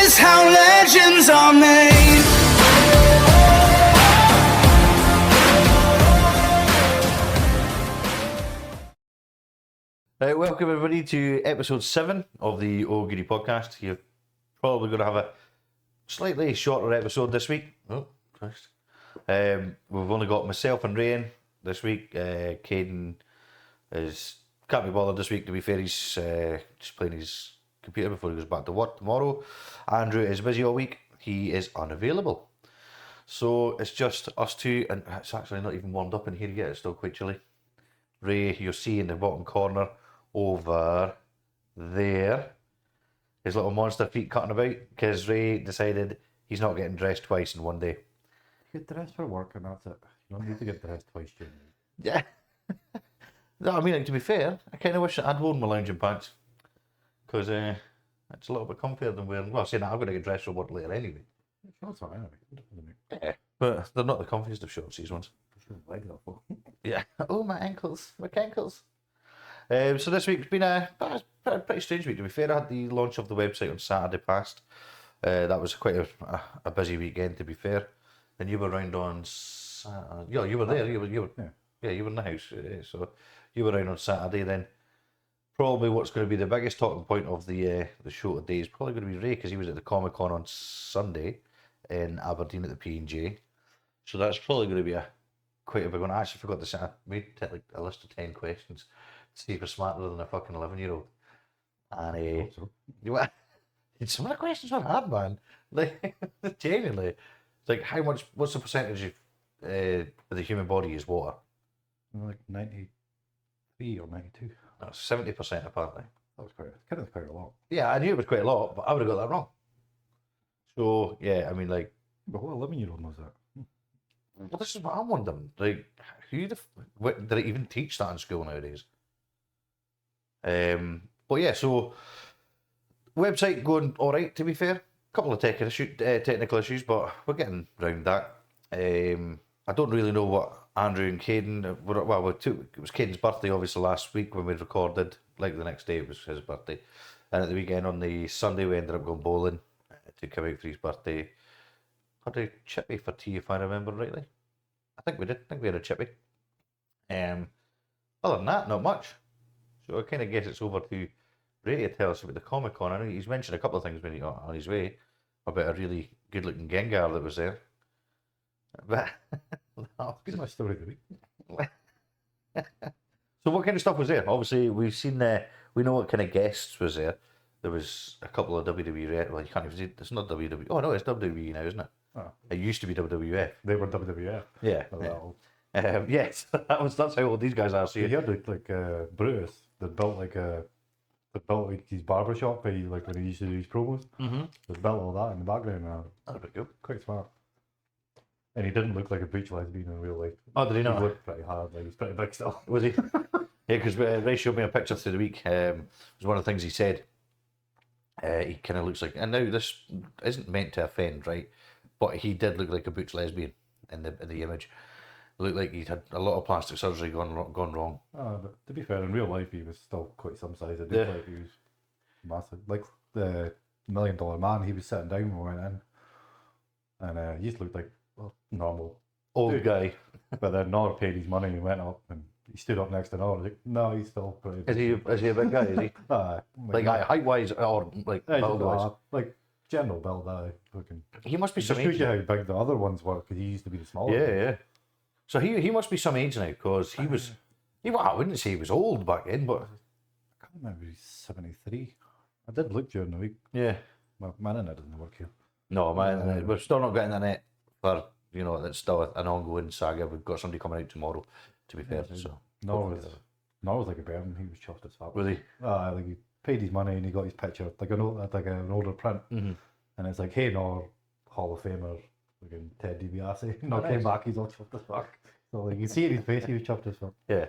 is how legends are made. Welcome everybody to episode 7 of the Obi Wan podcast. You're probably going to have a slightly shorter episode this week. Oh, Christ. We've only got myself and Ray in this week. Caden can't be bothered this week, to be fair. He's just playing his computer before he goes back to work tomorrow. Andrew is busy all week. He is unavailable. So it's just us two, and it's actually not even warmed up in here yet. It's still quite chilly. Ray, you'll see in the bottom corner over there, his little monster feet cutting about, because Ray decided he's not getting dressed twice in one day. Get dressed for work and that's it. You don't need to get dressed twice, Jimmy. Yeah. No, I mean, like, to be fair, I kind of wish I'd worn my lounging pants, because it's a little bit comfier than wearing. Well, saying that, I'm going to get dressed for work later anyway. Shorts are anyway. Yeah, but they're not the comfiest of shorts, these ones. Yeah. Oh, my ankles, my cankles. So this week's been a pretty strange week, to be fair. I had the launch of the website on Saturday past. That was quite a busy weekend, to be fair. And you were around on Saturday. Yeah, you were there. You were you were in the house. So you were around on Saturday. Then probably what's going to be the biggest talking point of the show today is probably going to be Ray, because he was at the Comic Con on Sunday in Aberdeen at the P&J. So that's probably going to be quite a big one. I actually forgot to say, I made like a list of 10 questions to see if you're smarter than a fucking 11-year-old. And some of the questions were hard, man. Like, genuinely. It's like, what's the percentage of the human body is water? Like 93 or 92. No, 70% apparently. That was quite a lot. Yeah, I knew it was quite a lot, but I would have got that wrong. So, yeah, I mean, like... But what 11-year-old knows that? Well, this is what I'm wondering. Like, did it even teach that in school nowadays? But yeah, so website going all right, to be fair. Couple of technical issues, but we're getting round that. I don't really know what Andrew and Caden it was Caden's birthday obviously last week when we recorded. Like the next day it was his birthday, and at the weekend on the Sunday we ended up going bowling to come out for his birthday. Had a chippy for tea, if I remember rightly. I think we did. I think we had a chippy. Other than that, not much. So I kind of guess it's over to Ray to tell us about the Comic Con. I know he's mentioned a couple of things when he got on his way about a really good-looking Gengar that was there. But It's my story of the week. So what kind of stuff was there? Obviously, we've seen we know what kind of guests was there. There was a couple of WWE. Well, you can't even see it's not WWE. Oh no, it's WWE now, isn't it? Oh. It used to be WWF. They were WWF. Yeah. Yes, that's how old these guys are. So You heard like Brutus that built his barbershop when he used to do his promos. Mm-hmm. There's built all that in the background now. That's pretty cool. Quite smart. And he didn't look like a butch lesbian in real life. Oh, did he not? He looked pretty hard, like he's pretty big still. Was he? Yeah, because Ray showed me a picture through the week. It was one of the things he said. He kind of looks like, and now this isn't meant to offend, right? But he did look like a butch lesbian in the image. Looked like he'd had a lot of plastic surgery gone wrong. But to be fair, in real life he was still quite some size. I did Yeah. like he was massive. Like the $1 Million Man, he was sitting down when we went in, and he just looked like normal Old dude. guy. But then Nor paid his money and he went up and he stood up next to Nor. Like, no, he's still pretty. Is he a big guy? Is he? Like height wise or like build wise? Like general build. Fucking. He must be Just some shows age. you how big the other ones were because he used to be the smaller. Yeah. So he must be some age now, because he was. I wouldn't say he was old back then, but I can't remember. He's 73. I did look during the week. yeah. Well, my internet doesn't work here. No, man, we're still not getting the net for it's still an ongoing saga. We've got somebody coming out tomorrow. To be fair, so Nor was like a burn. He was chuffed as fuck. was he? Like he paid his money and he got his picture, like an older print, and it's like, hey, Nor, Hall of Famer, fucking Ted DiBiase. Nor came back, he's all chuffed as fuck. So like you see it in his face, he was chuffed as fuck. Yeah.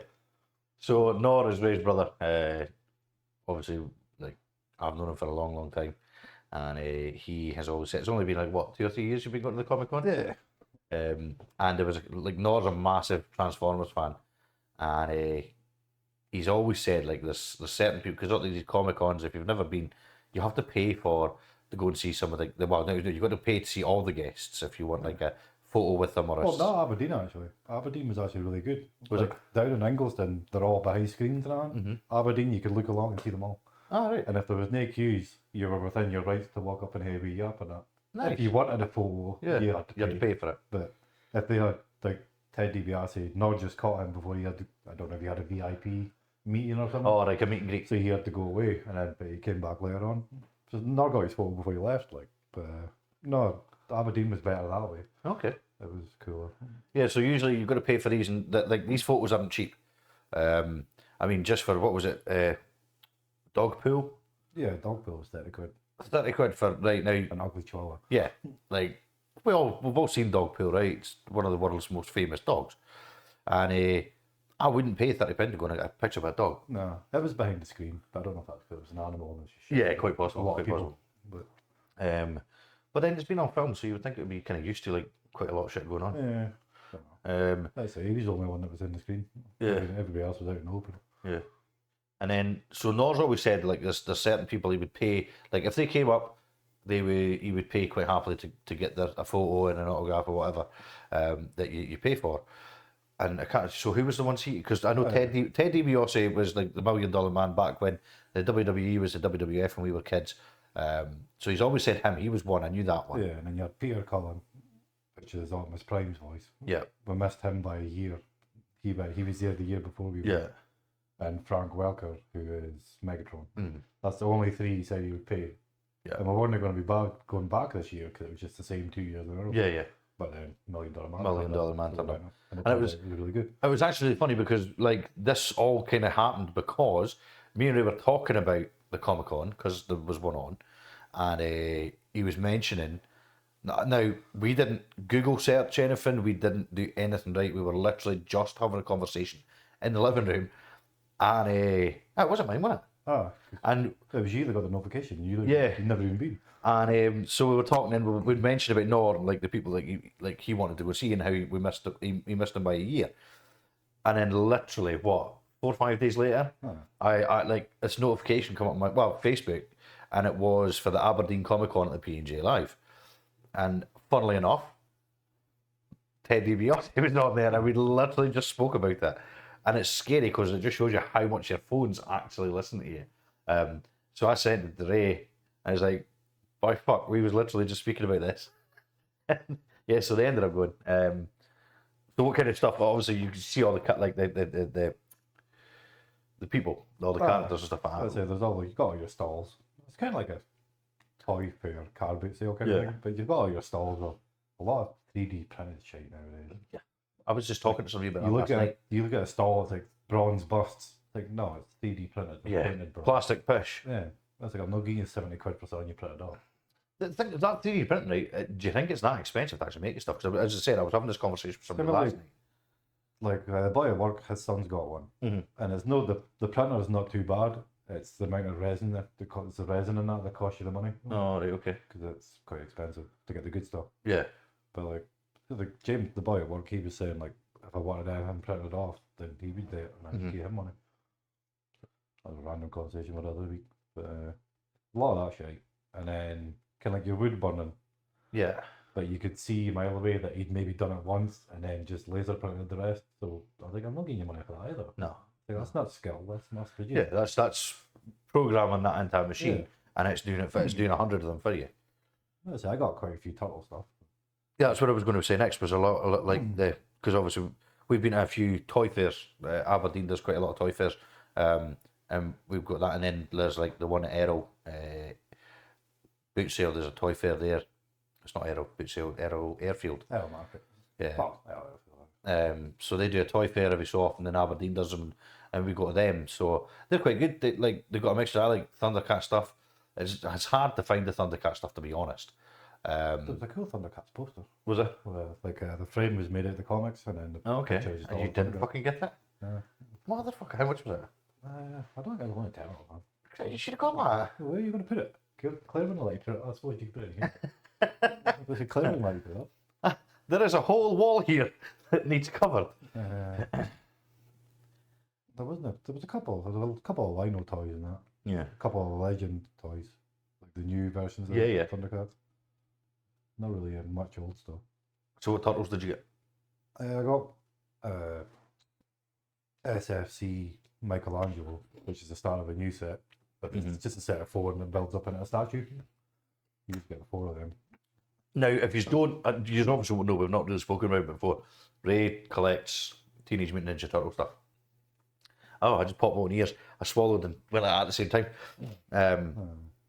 So Nor is Ray's brother. Obviously, like I've known him for a long, long time, and he has always said it's only been like what 2 or 3 years you've been going to the Comic Con. Yeah. And there was like Nor's a massive Transformers fan, and he's always said like there's certain people, because these Comic Cons, if you've never been, you have to pay for to go and see some of the well, no, you've got to pay to see all the guests if you want like a photo with them or a. Well, not Aberdeen actually. Aberdeen was actually really good. Was like, it? Down in Ingliston, they're all behind screens and that. Mm-hmm. Aberdeen, you could look along and see them all. Oh, right. And if there was no queues, you were within your rights to walk up and have you up and that. Nice. If you wanted a photo, Yeah, you had to pay for it. But if they had like Ted DiBiase, not just caught him before he had to, I don't know if he had a VIP meeting or something. Oh, like a meet and greet. So he had to go away, and then but he came back later on. So not got his photo before he left, like. But no, Aberdeen was better that way. Okay. It was cooler. Yeah, so usually you've got to pay for these, and like these photos aren't cheap. I mean, just for what was it, dog pool? Yeah, dog pool was 30 quid. 30 quid for right now. An ugly chihuahua. Yeah, like we've all seen dog pool, right? It's one of the world's most famous dogs, and I wouldn't pay £30 to go and get a picture of a dog. No, it was behind the screen, but I don't know if that's because it was an animal and it's just shit. Yeah, quite possible. A lot Quite of people, possible. but But then it's been on film, so you would think it would be kind of used to like quite a lot of shit going on. yeah, don't know. That's it. He was the only one that was in the screen. Yeah. Everybody else was out in the open. Yeah. And then, so Nor's always said, like, there's certain people he would pay, like, if they came up, he would pay quite happily to get a photo and an autograph or whatever that you pay for. And I can't, so who was the ones because I know Ted DiBiase was like the $1 million man back when the WWE was the WWF when we were kids. So he's always said him, he was one, I knew that one. Yeah, and then you had Peter Cullen, which is Optimus Prime's voice. Yeah. We missed him by a year. He was there the year before we were. Yeah. And Frank Welker, who is Megatron. Mm. That's the only three he said he would pay. Yeah. And we weren't going to be going back this year because it was just the same 2 years in a row. Yeah, yeah. But then $1 Million Man. $1 Million Man turned up. And And it was really good. It was actually funny because like this all kind of happened because me and Ray were talking about the Comic Con because there was one on, and he was mentioning. Now we didn't Google search anything. We didn't do anything right. We were literally just having a conversation in the living room, and it wasn't mine, wasn't it? Ah, And it was you that got the notification. You'd never even been. And so we were talking, and we'd mentioned about Nor, like the people that he wanted to go see, and how we missed he missed him by a year. And then literally, what, 4 or 5 days later, I like this notification come up on my Facebook, and it was for the Aberdeen Comic Con at the P&J Live. And funnily enough, Ted DiBiase was not there, and we literally just spoke about that. And it's scary because it just shows you how much your phones actually listen to you. So I sent it to Ray, and I was like, "Boy, fuck, we was literally just speaking about this." Yeah, so they ended up going. So what kind of stuff? Obviously, you can see all the people, all the characters and stuff like I'd that. say there's you got all your stalls. It's kind of like a toy fair, car boot sale kind of thing. But you've got all your stalls with a lot of 3D printed shit nowadays. Yeah, I was just talking to somebody about You that look last at night. you look at a stall, it's like bronze busts. It's like no, it's 3D printed. It's Yeah, painted bronze. plastic push. Yeah, that's like I'm not giving you 70 quid for something you printed off. The thing is that 3D printing, right? Do you think it's that expensive to actually make stuff? Because as I said, I was having this conversation with somebody last night. Like the boy at work, his son's got one, and it's no the printer is not too bad. It's the amount of resin it's the resin in that costs you the money. Oh, right, okay. Because it's quite expensive to get the good stuff. Yeah. But like James, the boy at work, he was saying like if I wanted to have him printed off, then he would do it, and I'd give him money. That was a random conversation with the other week, but a lot of that shit, and then kind of like your wood burning. Yeah. But you could see a mile away that he'd maybe done it once and then just laser printed the rest. So I was like, I'm not giving you money for that either. No. Like, that's not skill, that's mass produced. Yeah, that's programming that into a machine, and it's doing 100 of them for you. I got quite a few turtle stuff. Yeah, that's what I was going to say next. Was a lot like because obviously we've been to a few toy fairs. Aberdeen does quite a lot of toy fairs, and we've got that. And then there's like the one at Errol boot sale. There's a toy fair there. It's not Errol boot sale. Errol Airfield. Errol Market. Yeah. Oh, So they do a toy fair every so often, and Aberdeen does them, and we go to them. So they're quite good. They've got a mixture. I like Thundercat stuff. It's hard to find the Thundercat stuff, to be honest. there was a cool Thundercats poster. Was it? The frame was made out of the comics, and then the Okay. picture is And all you didn't Thundercat. fucking get that? No. Motherfucker, how much was it? I don't think I was going to tell it, man. You should have got that. Where are you going to put it? Claire would like it. I suppose you could put it in here. Claire would like it up. There is a whole wall here that needs covered. There was a couple. There was a couple of Lino toys in that. Yeah. A couple of Legend toys, like the new versions of Yeah. Thundercats. Not really much old stuff. So what turtles did you get? I got SFC Michelangelo, which is the start of a new set, but it's just a set of 4 and it builds up into a statue. You just get 4 of them. Now, if you don't, you obviously won't know, we've not really spoken about it before. Ray collects Teenage Mutant Ninja Turtle stuff. Oh, I just popped my own ears. I swallowed and went like that at the same time.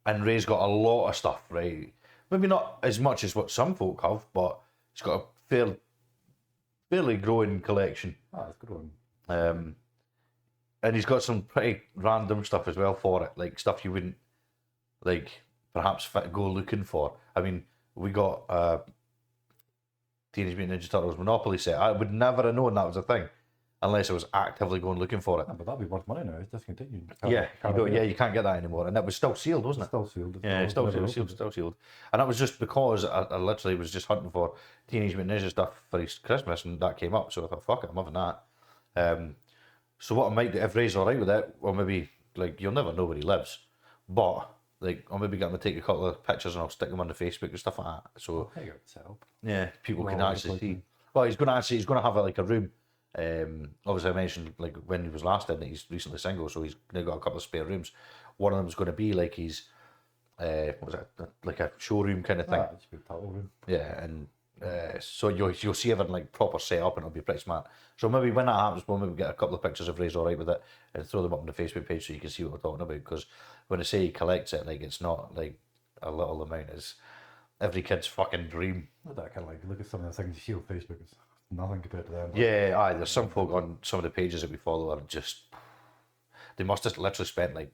And Ray's got a lot of stuff, right? Maybe not as much as what some folk have, but he's got a fairly growing collection. Ah, it's a good one. And he's got some pretty random stuff as well for it, like stuff you wouldn't, like, perhaps go looking for. I mean, we got Teenage Mutant Ninja Turtles Monopoly set. I would never have known that was a thing unless I was actively going looking for it. Yeah, but that'd be worth money now. It's discontinued. You can't get that anymore. And that was still sealed, wasn't it? Still sealed. It's still sealed. And that was just because I literally was just hunting for Teenage Mutant Ninja stuff for his Christmas, and that came up. So I thought, fuck it, I'm having that. So what I might do, if Ray's all right with it, or maybe, like, you'll never know where he lives, but, like, I'll maybe get him to take a couple of pictures and I'll stick them on the Facebook and stuff like that. So, people can actually see. Well, he's going to have a room. Obviously, I mentioned, like, when he was last in, that he's recently single, so he's now got a couple of spare rooms. One of them is going to be like his, like a showroom kind of thing. It's a big turtle room. Yeah, and so you'll see everything like proper set up, and it'll be pretty smart. So maybe when that happens, we'll maybe get a couple of pictures of Ray's all right with it and throw them up on the Facebook page so you can see what we're talking about. Because when I say he collects it, like, it's not like a little amount. It's every kid's fucking dream. That kind of like, look at some of the things you see on Facebook. It's nothing compared to them. Yeah, aye. There's some folk on some of the pages that we follow are just, they must have literally spent like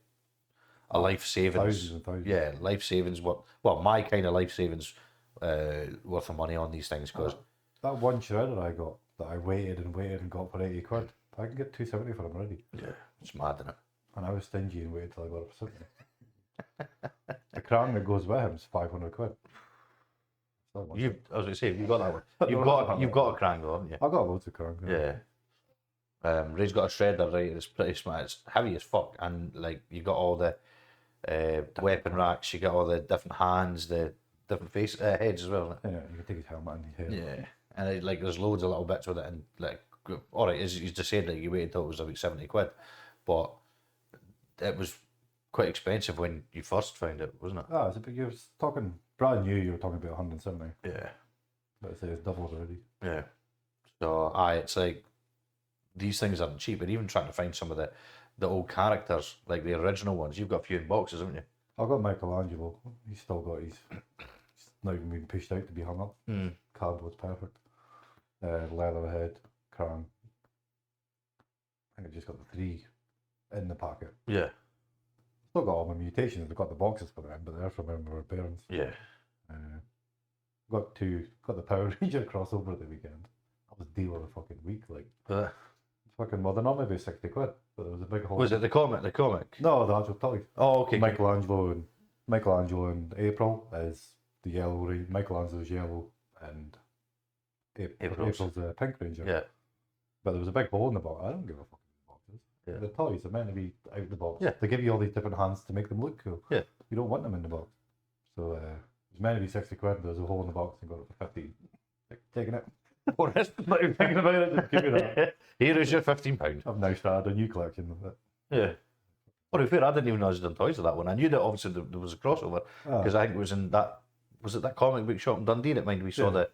a life savings. Thousands and thousands. Yeah, life savings. Well, my kind of life savings worth of money on these things, because that one shredder I got that I waited and got for 80 quid, I can get 270 for them already. yeah, it's mad, isn't it? And I was stingy and waited till I got it for 70. The crown that goes with him is 500 quid. I was going to say, you've got that one. You've got a Krang though, haven't you? I've got loads of crown. Yeah. Ray's got a shredder, right? It's pretty smart. It's heavy as fuck, and like you got all the weapon racks, you got all the different hands, the different heads as well. Yeah, you can take his helmet and his head. Yeah, and like there's loads of little bits with it, and like, all right, as you just said, like you waited until it was about 70 quid, but it was quite expensive when you first found it, wasn't it? Ah, but you were talking brand new. You were talking about 170. Yeah. But I say it's doubled already. Yeah. So it's like these things aren't cheap, and even trying to find some of the old characters, like the original ones, you've got a few in boxes, haven't you? I've got Michelangelo. He's still got he's not even been pushed out to be hung up. Cardboard's perfect. Leatherhead, Krang. I think I just got the 3 in the packet. Yeah. Still got all my mutations. I've got the boxes for them, but they're from my parents. Yeah. Got the Power Ranger crossover at the weekend. That was deal of the fucking week. Like, fucking, well, they're not maybe 60 quid, but there was a big hole. Was it the comic? The comic? No, the actual toy. Oh, okay. Michelangelo and April is the yellow Ranger. Michelangelo's yellow and April's the pink Ranger. Yeah. But there was a big hole in the box. I don't give a fuck about boxes. Yeah. The toys are meant to be out of the box. Yeah. They give you all these different hands to make them look cool. Yeah. You don't want them in the box. So it was meant to be 60 quid, but there's a hole in the box and got it for 15. Like, taking it. Not even thinking about it, just give me that. Here is your £15. I've now started a new collection of it. Yeah. Well, to be fair, I didn't even know I was done toys of that one. I knew that obviously there was a crossover, because I think it was in that, was it that comic book shop in Dundee that we saw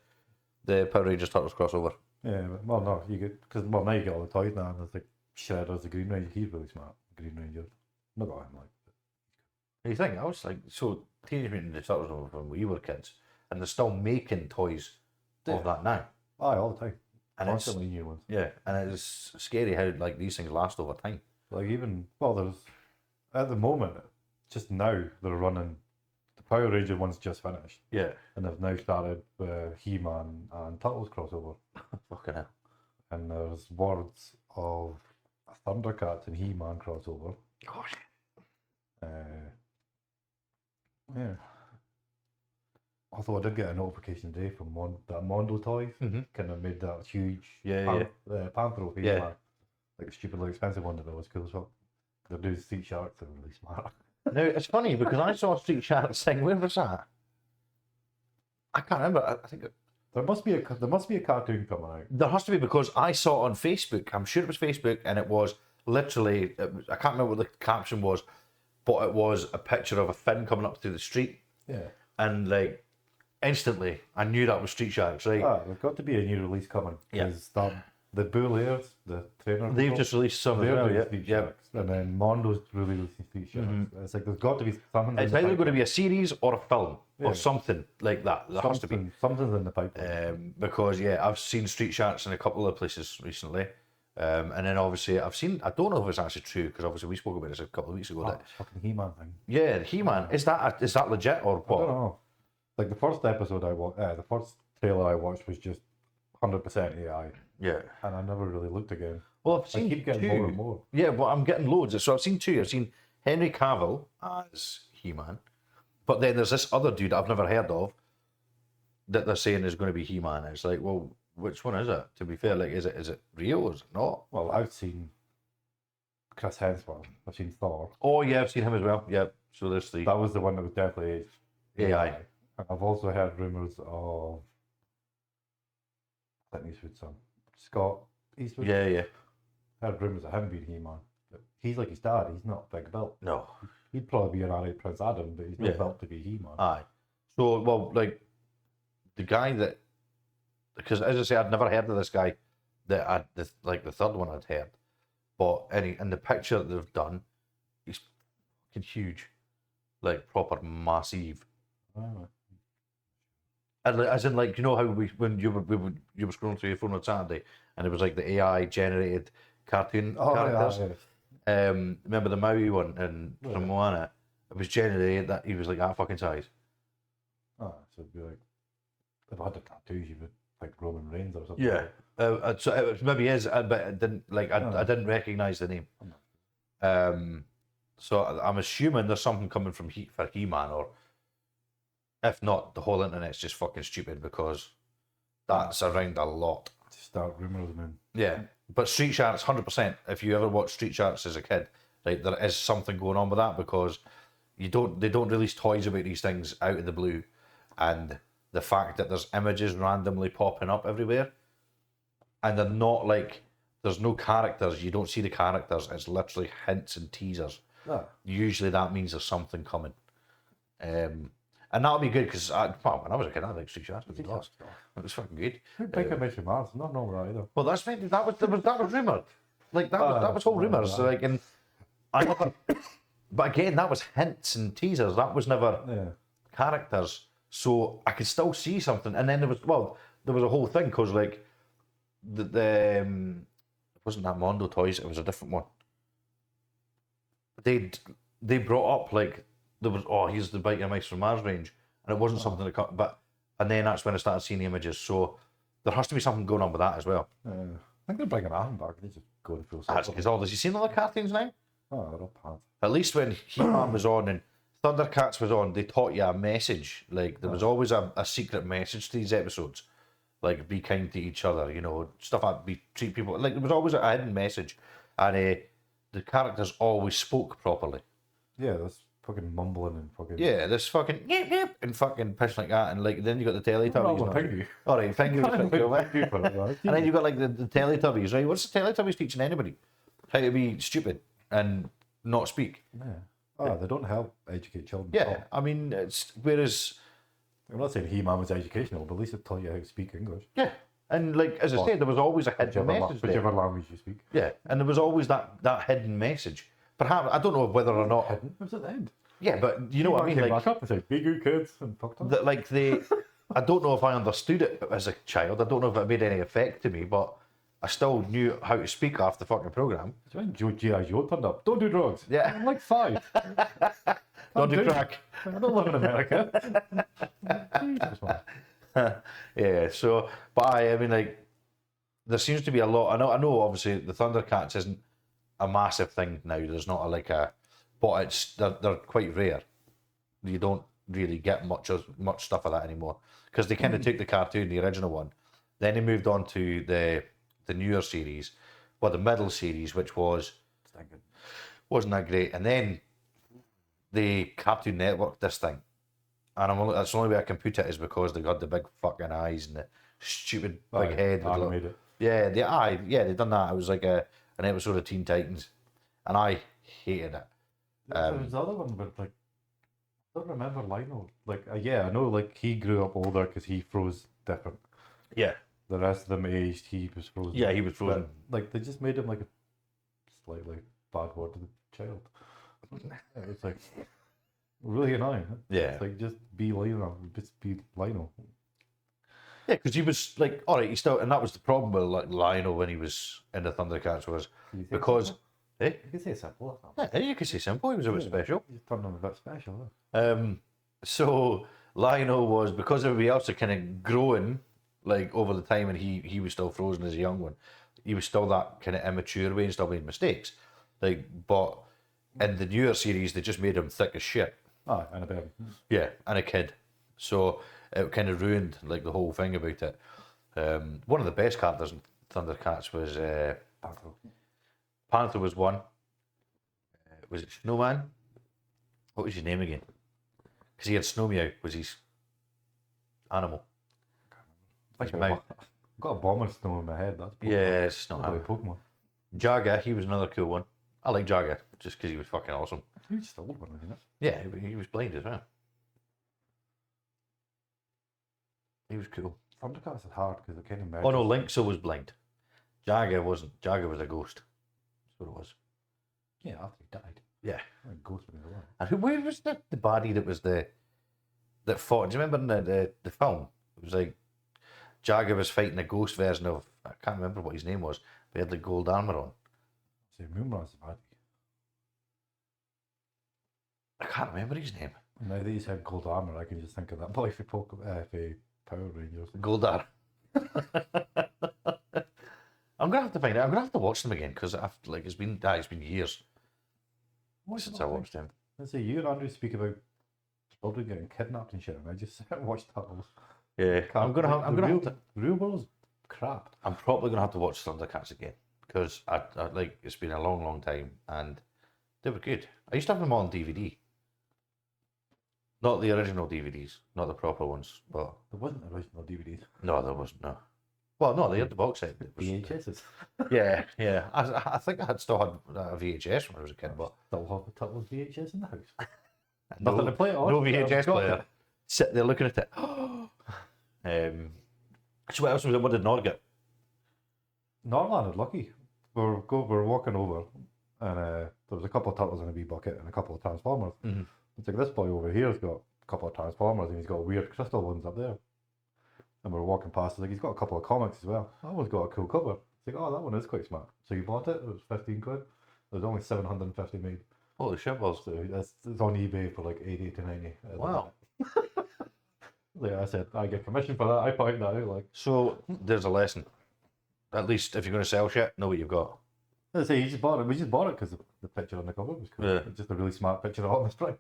the Power Rangers Turtles crossover? Yeah, but, well, no, you get, because now you get all the toys now, and there's like Shredder's the Green Ranger. He's really smart, Green Ranger. Not got him like. You think? I was like, so Teenage Mutant Ninja Turtles when we were kids, and they're still making toys of that now. Aye, all the time. And constantly new ones. Yeah, and it's scary how like these things last over time. Like even, well, there's, at the moment, just now, they're running, the Power Ranger one's just finished. Yeah. And they've now started He-Man and Turtles crossover. Fucking hell. And there's words of a Thundercats and He-Man crossover. Gosh. Yeah. Although I did get a notification today from that Mondo Toys, kind of made that huge Panthro He-Man. Like a stupidly expensive one that was cool as well. They're doing Street Sharks, they're really smart. Now, it's funny because I saw Street Sharks thing. Where was that? I can't remember. I think There must be a cartoon coming out. there has to be because I saw it on Facebook. I'm sure it was Facebook, and it was literally. I can't remember what the caption was, but it was a picture of a fin coming up through the street, Yeah. and like instantly, I knew that was Street Sharks. Right? There's got to be a new release coming. Yeah. 'Cause the Bullairs, the trainer. They've just released some as they're well. doing Yeah, Street yeah. Sharks, and then Mondo's really releasing Street Sharks. It's like there's got to be something. It's in the either pipe- going to be a series or a film Yeah. or something like that. There has to be. Something's in the pipeline. Because yeah, I've seen Street Sharks in a couple of places recently, and then obviously I've seen. I don't know if it's actually true because obviously we spoke about this a couple of weeks ago. Oh, That it's fucking He-Man thing. yeah, He-Man is that legit or I don't what? know. Like the first episode I watched, the first trailer I watched was just 100% AI, Yeah. and I never really looked again. Well, I've I seen keep getting two. more and more. Yeah, well, I'm getting loads. So I've seen two. I've seen Henry Cavill as He-Man, but then there's this other dude I've never heard of that they're saying is going to be He-Man. It's like, well, which one is it? To be fair, like, is it real or is it not? Well, I've seen Chris Hemsworth. I've seen Thor. Oh yeah, I've seen him as well. Yeah. So there's the That was the one that was definitely AI. And I've also heard rumours of Clint Eastwood's son, Scott Eastwood. yeah, yeah. Heard rumours of him being He-Man. But he's like his dad. He's not big built. No. He'd probably be an alright Prince Adam, but he's not Yeah. built to be He-Man. Aye. So, well, like, the guy that, because as I say, I'd never heard of this guy that the third one I'd heard. But in the picture that they've done, he's fucking huge. Like, proper massive. Oh, And as in, like, you know how when you were scrolling through your phone on Saturday and it was like the AI generated cartoon characters? yeah. Remember the Maui one from Yeah. Moana? It was generated that he was like that fucking size. Oh, so it'd be like, if I had the tattoos, you would like Roman Reigns or something. Yeah. So it maybe is, but I didn't I didn't recognize the name. So I'm assuming there's something coming from for He-Man, or if not, the whole internet's just fucking stupid because that's around a lot. To start rumours and then. Yeah, but Street Sharks, 100%. If you ever watched Street Sharks as a kid, right, there is something going on with that because they don't release toys about these things out of the blue, and the fact that there's images randomly popping up everywhere, and they're not like there's no characters. You don't see the characters. It's literally hints and teasers. Ah. Usually that means there's something coming. And that'll be good because when I was a kid, I liked Street Sharks. It was fucking good. Big image from Mars, not normal either. Well, that was rumoured. Like that was whole rumours. So, like, and I never. But again, that was hints and teasers. That was never characters. So I could still see something. And then there was a whole thing because like it wasn't that Mondo Toys. It was a different one. They brought up like there was here's the Bike and Mice from Mars range, and it wasn't something that cut. And then that's when I started seeing the images. So there has to be something going on with that as well. I think they're bringing Adam back. They're just going full That's circle. because all this. You seen all the cartoons now? Oh, they're all pants. At least when He-Man was on and Thundercats was on, they taught you a message. Like there was always a secret message to these episodes. Like be kind to each other, you know, stuff like treat people like there was always a hidden message, and the characters always spoke properly. Yeah, that's fucking mumbling and fucking. Yeah, this fucking yip and fucking pish like that, and like then you got the Teletubbies. Well, thank you. All right, thank you. Thank you for it, right? And then you got like the Teletubbies, right? What's the Teletubbies teaching anybody? How to be stupid and not speak. Yeah. Oh, they don't help educate children. Yeah, I mean, it's whereas. I'm not saying He-Man was educational, but at least it taught you how to speak English. Yeah, and like as I said, there was always a hidden message there. Whichever language you speak. Yeah, and there was always that hidden message. Perhaps I don't know whether or not. Hidden? It was at the end. Yeah, but you know what I mean. Came Like back up and said, "Be good kids," and fucked up. that, like I don't know if I understood it as a child. I don't know if it made any effect to me, but I still knew how to speak after the fucking program. So when G.I. Joe turned up, don't do drugs. Yeah. I'm like 5. Don't do crack. I don't live in America. Jesus, man. Yeah. So, but I mean, like, there seems to be a lot. I know. Obviously, the Thundercats isn't a massive thing now. There's not but they're quite rare. You don't really get much stuff of that anymore because they kind of took the cartoon, the original one, then they moved on to the newer series, the middle series, which wasn't that great, and then they Cartoon Network this thing, and that's the only way I can put it is because they got the big fucking eyes and the stupid big head. With animated. yeah, the eye. Yeah, they done that. It was like an episode of Teen Titans, and I hated it. There was the other one, but like, I don't remember Lionel. Like, yeah, I know like he grew up older because he froze different. Yeah, The rest of them aged, he was frozen. yeah, he was frozen. But, like, they just made him like a slightly bad word to the child. It's like really annoying. Yeah. It's like just be Lionel, just be Lionel. Yeah, because he was like, all right, he still, and that was the problem with like Lionel when he was in the Thundercats was because, you can say simple. yeah, you could say simple. He was a bit special. You turned him a bit special. Huh? So Lionel was because everybody else had kind of growing like over the time, and he was still frozen as a young one. He was still that kind of immature way and still made mistakes. Like, but in the newer series, they just made him thick as shit. Ah, and a baby. Yeah, and a kid. So it kind of ruined like the whole thing about it. One of the best characters in Thundercats was Panther. Panther was one. Was it Snowman? What was his name again? Because he had Snow Meow was his animal. Think about it. I've got a bomber snow in my head. That's Pokemon. Yeah, it's not Probably him. Pokemon. Jaga, he was another cool one. I like Jaga just because he was fucking awesome. He was just the old one, isn't it? Yeah, he was blind as well. He was cool. Thundercats is hard because it kind of merges. Oh no, Linkso was blind. Jaga wasn't. Jaga was a ghost. That's what it was. Yeah, after he died. Yeah. Like Ghost when he was alive. And where was the baddie that was that fought? Do you remember in the film? It was like Jaga was fighting a ghost version of, I can't remember what his name was, but he had the gold armor on. So Moonrise bad. I can't remember his name. Now that you said gold armor, I can just think of that boy for Power Rangers. Goldar. I'm gonna have to find out. I'm gonna have to watch them again because like it's been years since I watched them. Let's say you and Andrew speak about children getting kidnapped and shit, and I just sit and watch Turtles. Yeah, I'm gonna have to. Real world's crap. I'm probably gonna have to watch Thundercats again because I like it's been a long time and they were good. I used to have them on DVD, not the original DVDs, not the proper ones, but There wasn't original DVDs. no, there wasn't. No, well, no, they had the box set. It was- VHSs. Yeah. I think I had still had a VHS when I was a kid, but Still have the Turtles VHS in the house. no, Nothing to play it on. no so I've VHS got player. it. Sit there looking at it. So what else was it? What did Nord get? Norland had lucky. We're walking over, and there was a couple of turtles in a wee bucket and a couple of transformers. Mhm. It's like this boy over here's got a couple of transformers and he's got weird crystal ones up there. And we're walking past, it's like he's got a couple of comics as well. That one's got a cool cover. It's like, oh, that one is quite smart. So you bought it. It was 15 quid. There's only 750 made. Holy shit balls! So it's on eBay for like 80 to 90. Wow. Like I said, I get commission for that. I point that out. Like, So there's a lesson. At least if you're going to sell shit, know what you've got. I say, he just bought it. We just bought it because the picture on the cover was cool. Yeah. It's just a really smart picture of Optimus Prime.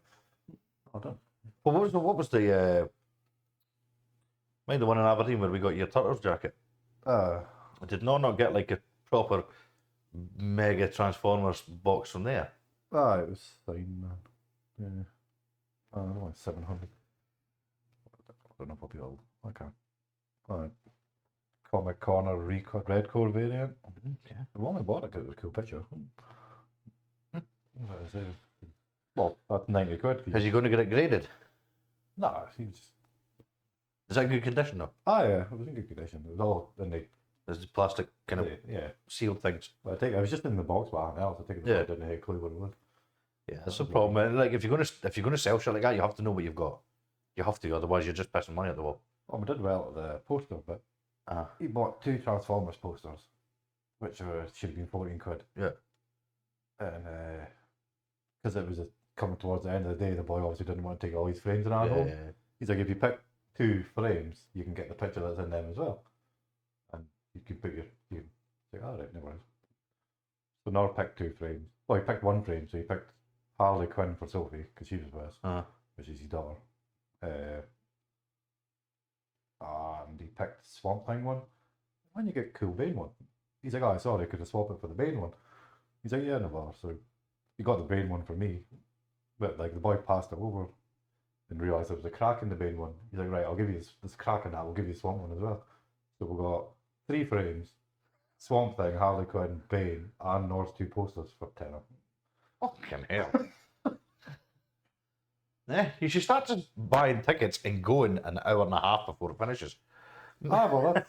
Well done. Well, what was the mind the one in Aberdeen where we got your Turtles jacket? Did not get like a proper mega Transformers box from there? It was fine, man. Yeah. I don't know, 700. I don't know if I'll be old. I can't. Comic Corner Red Core variant. Okay. I've only bought it because it was a cool picture. Well, that's 90 quid. Is he going to get it graded? Nah, he just. Is that in good condition though? Ah, yeah, it was in good condition. It was all in the. There's the plastic kind of Yeah. sealed things. But I was just in the box by anything else. I think Yeah. I didn't have a clue what it was. Yeah, that's the problem. And, like if you're gonna sell shit like that, you have to know what you've got. You have to, otherwise you're just pissing money at the wall. Oh, we did well at the poster, but he bought 2 Transformers posters, which should have been 14 quid. Yeah. And because it was coming towards the end of the day, the boy obviously didn't want to take all his frames and home. Yeah. He's like, if you pick 2 frames, you can get the picture that's in them as well. And you can put you say, all right, no worries. So Nor picked 2 frames. Well, he picked 1 frame, so he picked Harley Quinn for Sophie, because she was with us, which is his daughter. And he picked Swamp Thing one. When you get cool Bane one, he's like, oh, sorry, could I swap it for the Bane one? He's like, yeah, no bother. So he got the Bane one for me. But like the boy passed it over and realised there was a crack in the Bane one. He's like, right, I'll give you this crack in that. We'll give you the Swamp one as well. So we got 3 frames, Swamp Thing, Harley Quinn, Bane, and Norse 2 posters for tenner. Fucking hell. Yeah, you should start just buying tickets and going an hour and a half before it finishes. Well,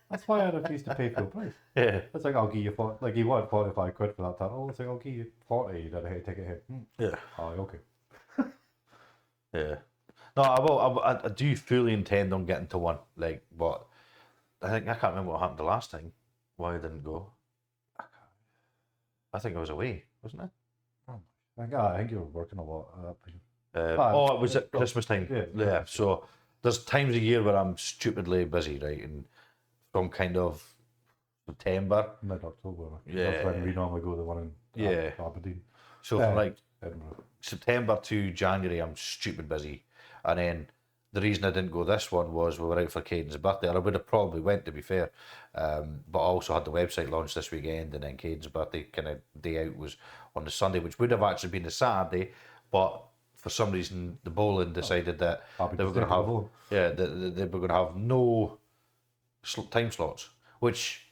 that's why I refuse to pay full price. Yeah. It's like, I'll give you like he wanted 45 quid for that title. It's like, I'll give you 40. You did a ticket here. Yeah. Oh, okay. Yeah. No, I do fully intend on getting to one. Like, but I can't remember what happened the last time. Why I didn't go. I think I was away, wasn't it? I think you were working a lot. It was at Christmas time. Yeah. So there's times a year where I'm stupidly busy, right? And from kind of September. Mid-October. Yeah. That's when we normally go to the one in Aberdeen. So from like Edinburgh. September to January, I'm stupid busy. And then the reason I didn't go this one was we were out for Caden's birthday. And I would have probably went, to be fair. But I also had the website launch this weekend, and then Caden's birthday kind of day out was on the Sunday, which would have actually been the Saturday, but for some reason the bowling decided that they were going to have they were going to have no time slots, which,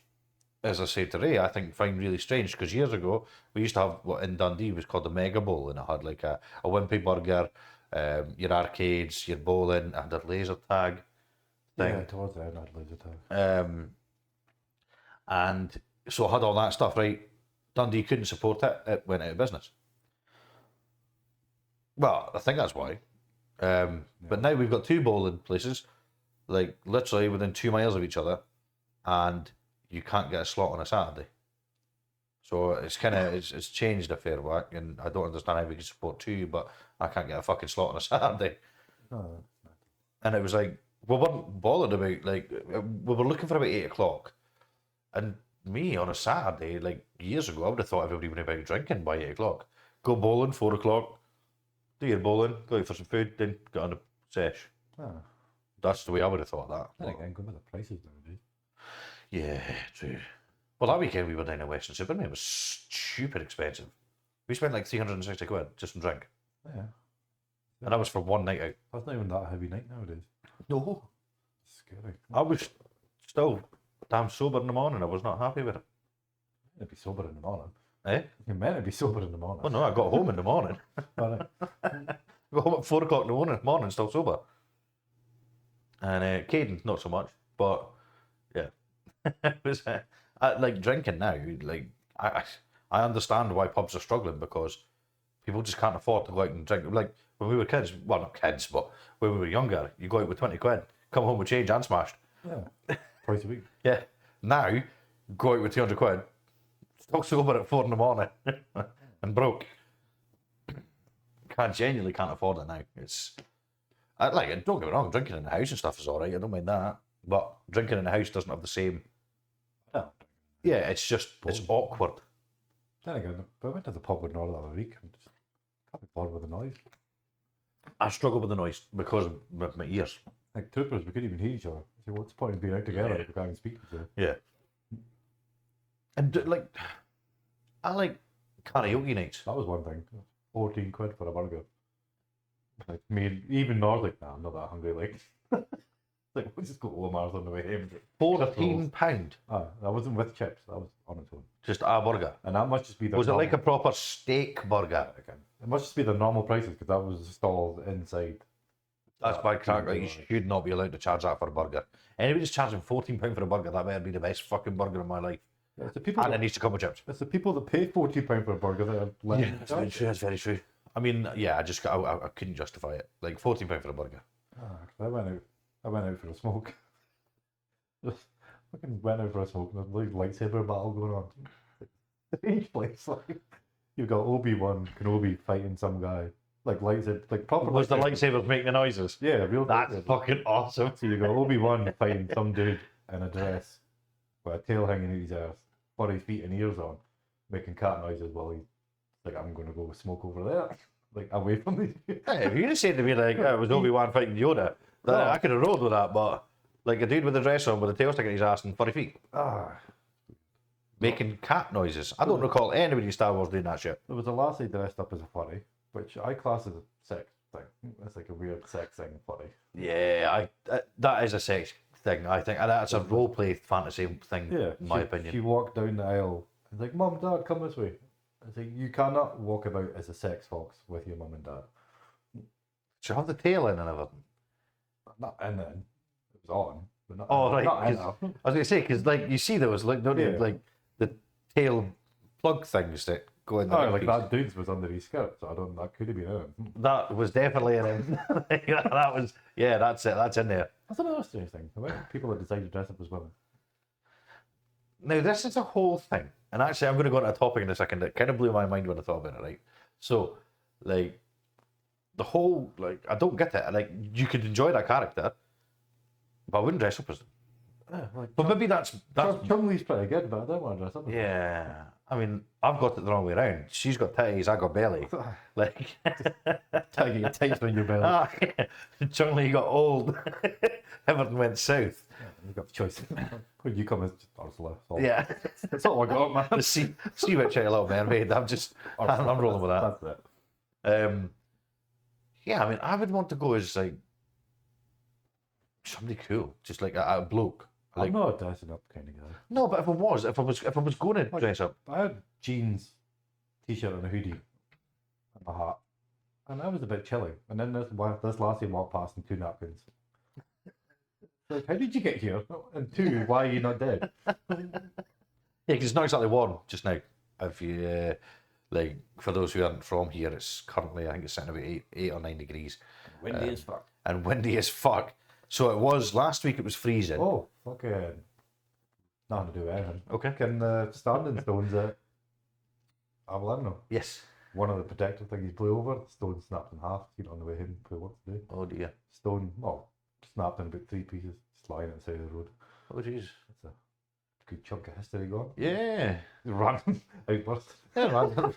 as I said to Ray, I find really strange, because years ago we used to have what in Dundee was called the Mega Bowl, and it had like a Wimpy Burger, your arcades, your bowling, and a laser tag thing. Yeah, towards the end I had laser tag. And so I had all that stuff, right? Dundee couldn't support it, it went out of business. Well, I think that's why. But now we've got 2 bowling places, like literally within 2 miles of each other, and you can't get a slot on a Saturday. So it's kind of it's changed a fair whack, and I don't understand how we can support 2, but I can't get a fucking slot on a Saturday. Oh, And it was like, we weren't bothered about, like, we were looking for about 8 o'clock, and me on a Saturday, like years ago, I would have thought everybody would have been drinking by 8 o'clock. Go bowling 4 o'clock. Do your bowling, go out for some food, then get on the sesh. That's the way I would have thought that. I think going with the prices nowadays. Yeah, true. Well, that weekend we were down at Western Superman. It was stupid expensive. We spent like 360 quid just on drink. Yeah. And that was for one night out. That's not even that heavy night nowadays. No. Scary. I was still damn sober in the morning. I was not happy with it. You'd be sober in the morning. Eh? You're meant to be sober in the morning. Well, no, I got home in the morning. But, Got home at 4 o'clock in the morning, still sober. And Caden, not so much, but yeah. It was, like drinking now, like I understand why pubs are struggling, because people just can't afford to go out and drink. Like when we were kids, well, not kids, but when we were younger, you go out with 20 quid, come home with change and smashed. yeah. Twice a week. Yeah. Now, go out with 200 quid, still sober at 4 in the morning and broke. Genuinely can't afford it now. It's like, don't get me wrong, drinking in the house and stuff is alright, I don't mind that. But drinking in the house doesn't have the same. No. Yeah, it's just it's awkward. Then again, I went to the pub with Nora the other week and just can't be bothered with the noise. I struggle with the noise because of my ears. Like troopers, we couldn't even hear each other. So what's the point of being out together if we can't even speak to each other? Yeah. And like, I like karaoke nights. That was one thing. 14 quid for a burger. Like me, even Nora's like, nah, I'm not that hungry. Like, like we'll just go to Omar's on the way home. £14. That wasn't with chips. That was on its own. Just a burger. And that must just be the. Was it like a proper steak burger? It must just be the normal prices because that was stalled inside. That's by crack. Like, you should not be allowed to charge that for a burger. Anybody's charging £14 for a burger, that better be the best fucking burger in my life. It's the people and it needs to come with chips. It's the people that pay £14 for a burger that are letting that's very true. That's very true. I mean, yeah, I couldn't justify it. Like £14 for a burger. I went out for a smoke. Just fucking went out for a smoke. There's like lightsaber battle going on. Each place, like you've got Obi Wan Kenobi fighting some guy. Like lightsaber, like proper. Was the lightsabers making the noises? Yeah, real. That's lightsaber. fucking awesome. So you got Obi Wan fighting some dude in a dress with a tail hanging out his ass, furry feet and ears on, making cat noises while he's like, I'm going to go smoke over there, like away from these. Hey, if you'd have said to me like it was Obi Wan fighting Yoda, I could have rolled with that. But like a dude with a dress on with a tail sticking his ass and furry feet, making cat noises. I don't recall anybody in Star Wars doing that shit. There was a lassie dressed up as a furry which I class as a sex thing. It's like a weird sex thing, funny. Yeah, that is a sex thing, I think. And that's a role play fantasy thing, Yeah, in my opinion. She walked down the aisle and like, Mum, Dad, come this way. It's like, you cannot walk about as a sex fox with your mum and dad. Should have the tail in and everything. Not in then. It was on. But not Oh, right. Not in 'Cause her. I was going to say, because like, you see those, like, don't you, Yeah. like the tail plug things that go in the Oh, like piece. that dude's was under his skirt, so I don't. That could have been in. That was definitely in. That was, yeah, that's it. That's in there. That's another strange thing about people that decide to dress up as women. Now, this is a whole thing. And actually, I'm going to go into a topic in a second that kind of blew my mind when I thought about it, right? So, like, the whole, like, I don't get it. Like, you could enjoy that character, but I wouldn't dress up as them. Like, But maybe that's Chun-Li's pretty good, but I don't want to dress up as her. yeah. I mean, I've got it the wrong way around. She's got titties, I got belly. Like, Tagging your tights on your belly. Chung-Li got old. Everything went south. You've got the choice. When you come as Ursula. That's all. Yeah. That's all I got, man. The sea witch a little mermaid. I'm rolling with that. That's it. Yeah, I mean, I would want to go as like somebody cool, just like a bloke. Like, I'm not a dressing up kind of guy. no, but if I was going to dress up, I had jeans, t-shirt and a hoodie and a hat. And I was a bit chilly. And then this lassie walked past in 2 napkins. Like, how did you get here? And 2, why are you not dead? yeah, because it's not exactly warm just now. If you like, for those who aren't from here, it's currently, I think it's sitting about 8 or 9 degrees. Windy as fuck. And windy as fuck. So it was last week. It was freezing. Oh, fucking nothing to do with anything. Okay. Can the standing stones at Avalano? Yes. One of the protective things blew over, the stone snapped in half, you know, on the way home for work today. Oh dear. Stone, well, snapped in about 3 pieces, just lying at the side of the road. Oh jeez. That's a good chunk of history gone. Yeah. Random outburst. Yeah, man.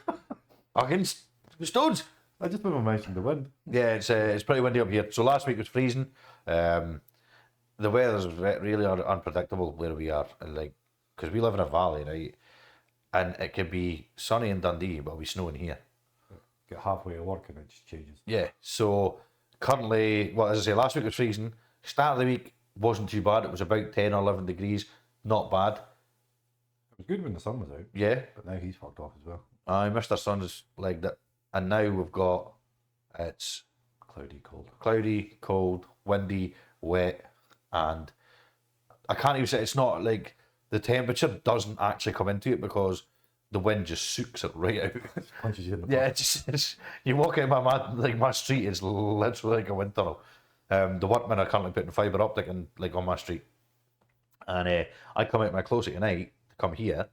Against stones. I just remember mentioning the wind. Yeah, it's pretty windy up here. So last week was freezing. The weather's really unpredictable where we are, and like, because we live in a valley, right? And it could be sunny in Dundee, but it'll be snowing here. Get halfway to work and it just changes. Yeah. So currently, well, as I say, last week was freezing. Start of the week wasn't too bad. It was about 10 or 11 degrees. Not bad. It was good when the sun was out, Yeah. but now he's fucked off as well. Mr. Sun's legged it. And now we've got, it's cloudy, cold, windy, wet, and I can't even say, it's not like, the temperature doesn't actually come into it because the wind just soaks it right out. Punches you in the Yeah, butt. it's you walk out my street is literally like a wind tunnel. The workmen are currently putting fibre optic in, like, on my street, and I come out my closet at night to come here,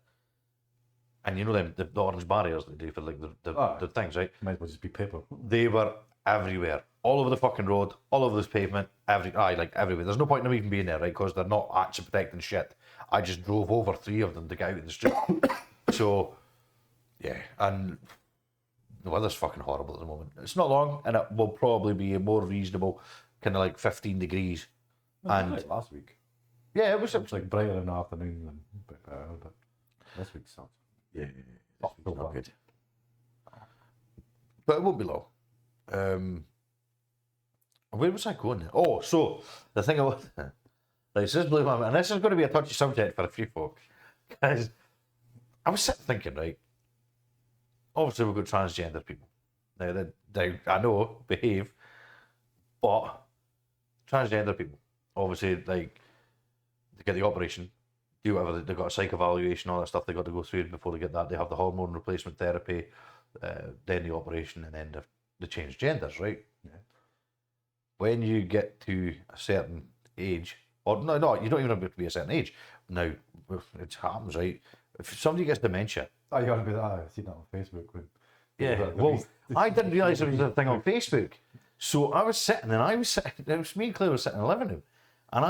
and you know them the orange barriers they do for like the things, right? Might as well just be paper. They were everywhere, all over the fucking road, all over this pavement, everywhere. There's no point in them even being there, right? Because they're not actually protecting shit. I just drove over 3 of them to get out in the street. So, yeah, and the weather's fucking horrible at the moment. It's not long, and it will probably be a more reasonable, kind of like 15 degrees. And like last week. Yeah, it was like brighter in the afternoon than a bit better, but this week sucks. Yeah, Not so not bad. good. But it won't be long. Where was I going? Oh, so the thing about this is blew my mind, and this is going to be a touchy subject for a few folks, because I was sitting thinking, right? Obviously, we've got transgender people. Now, they I know behave, but transgender people, obviously, like, they get the operation, do whatever, they've got a psych evaluation, all that stuff they got to go through before they get that. They have the hormone replacement therapy, then the operation, and then they change genders, right? Yeah. When you get to a certain age, or no, you don't even have to be a certain age. Now, it happens, right? If somebody gets dementia, Oh, you ought to be that. I've seen that on Facebook. When yeah, well, I didn't realise there was a thing on Facebook. So I was sitting, it was me and Claire was sitting in the living room, and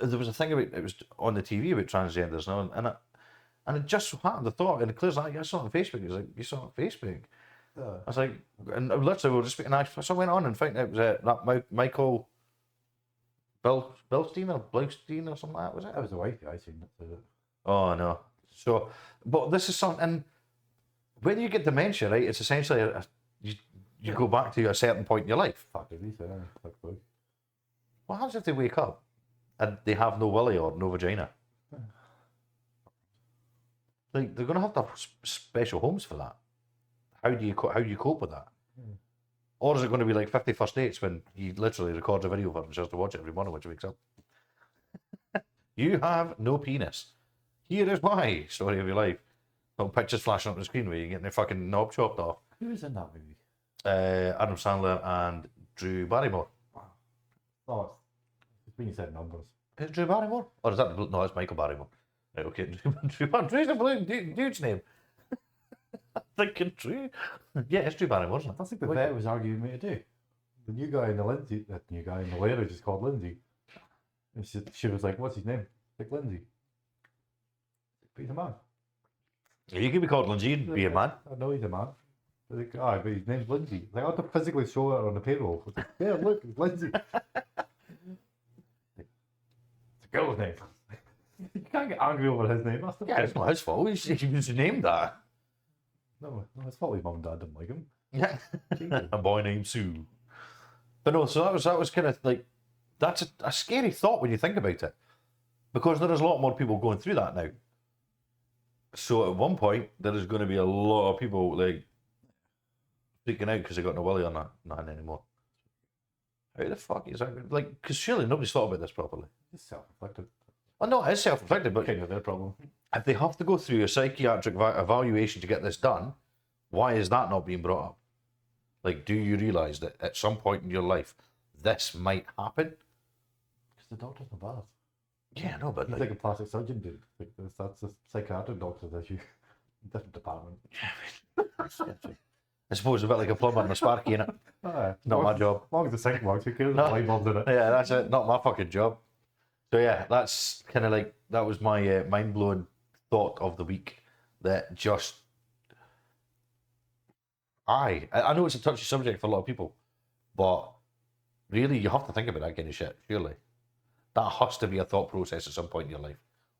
there was a thing about, it was on the TV about transgenders, and it just so happened, I thought, and Claire's like, I saw it on Facebook. He was like, you saw it on Facebook? I was like, and literally we were just speaking, so I went on and found out it was that Michael Bilstein or Blaustein or something like that, was it? That was the wife I seen it. Oh no. So, but this is something, and when you get dementia, right, it's essentially you go back to a certain point in your life. Fuck it, yeah. Fuck it. What happens if they wake up and they have no willy or no vagina? Like, they're going to have special homes for that. How do you cope with that? Or is it going to be like 50 First Dates when he literally records a video for him just to watch it every morning when she wakes up? You have no penis. Here is why. Story of your life. Little pictures flashing up the screen where you're getting your fucking knob chopped off. Who was in that movie? Adam Sandler and Drew Barrymore. Oh, it's when you said numbers. Is it Drew Barrymore? Or is that... No, it's Michael Barrymore. Right, okay. Drew's the blue dude's name. I'm thinking Drew. Yeah, it's Drew Barrymore, isn't it? I think the vet was arguing with me today. The new guy in the Lindsay, that new guy in the lair is just called Lindsay. And she was like, "What's his name?" Like Lindsay. But he's a man. You can be called Lindsay and be a man. I know he's a man. Like, but his name's Lindsay. Like, I had to physically show her on the payroll. Like, yeah, look, it's Lindsay. It's a girl's name. You can't get angry over his name. That's the Yeah, it's not his fault. He was named that. No, it's fault his mum and dad didn't like him. Yeah. A boy named Sue. But no, so that was kind of like, that's a scary thought when you think about it. Because there is a lot more people going through that now. So at one point, there is going to be a lot of people like freaking out because they got no willy on that nothing anymore. How the fuck is that? Like, because surely nobody's thought about this properly. It's self-inflicted. Oh no, it's self-inflicted, but Kind of their problem. if they have to go through a psychiatric evaluation to get this done, why is that not being brought up? Like, do you realise that at some point in your life, this might happen? Because the doctor's not bad. Yeah, no, but He's like a plastic surgeon, dude. Like, that's a psychiatric doctor's issue. Different department. I suppose a bit like a plumber and a sparky in it. Not my job. As long as the sink works, who cares? No. The light bulb's in it. Yeah, that's it. Not my fucking job. So yeah, that's kind of like, that was my mind-blowing thought of the week. That just, I know it's a touchy subject for a lot of people, but really you have to think about that kind of shit, surely. That has to be a thought process at some point in your life.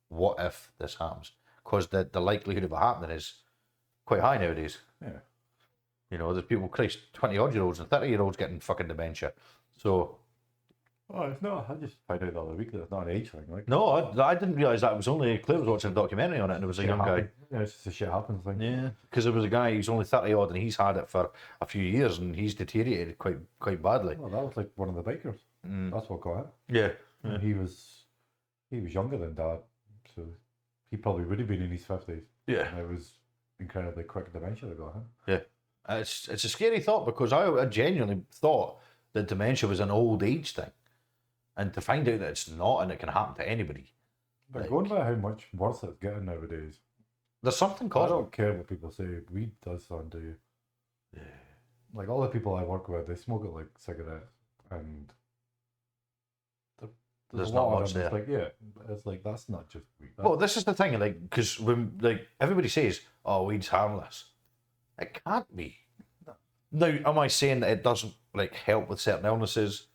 What if this happens? Because the likelihood of it happening is quite high nowadays. Yeah. You know, there's people, Christ, 20-odd-year-olds and 30-year-olds getting fucking dementia. So... Oh, it's not. I just found out the other week that it's not an age thing. Like, No, I didn't realise that. It was only Claire was watching a documentary on it, and it was a young guy. Yeah, it's just a shit happens thing. Yeah, because there was a guy who's only 30-odd, and he's had it for a few years, and he's deteriorated quite badly. Well, that was like one of the bikers. That's what got him. Yeah. And he was younger than Dad, so he probably would have been in his 50s. Yeah. And it was incredibly quick dementia that got him. Yeah. It's a scary thought, because I genuinely thought that dementia was an old age thing. And to find out that it's not, and it can happen to anybody. But going by how much worse it's getting nowadays, There's something I causing. don't care what people say. Weed does something to you. Yeah. Like all the people I work with, they smoke it like cigarettes, and There's a not lot of much them, there. It's like, yeah, it's like that's not just weed. Well, this is the thing, like, because when everybody says, "Oh, weed's harmless," it can't be. Now, am I saying that it doesn't like help with certain illnesses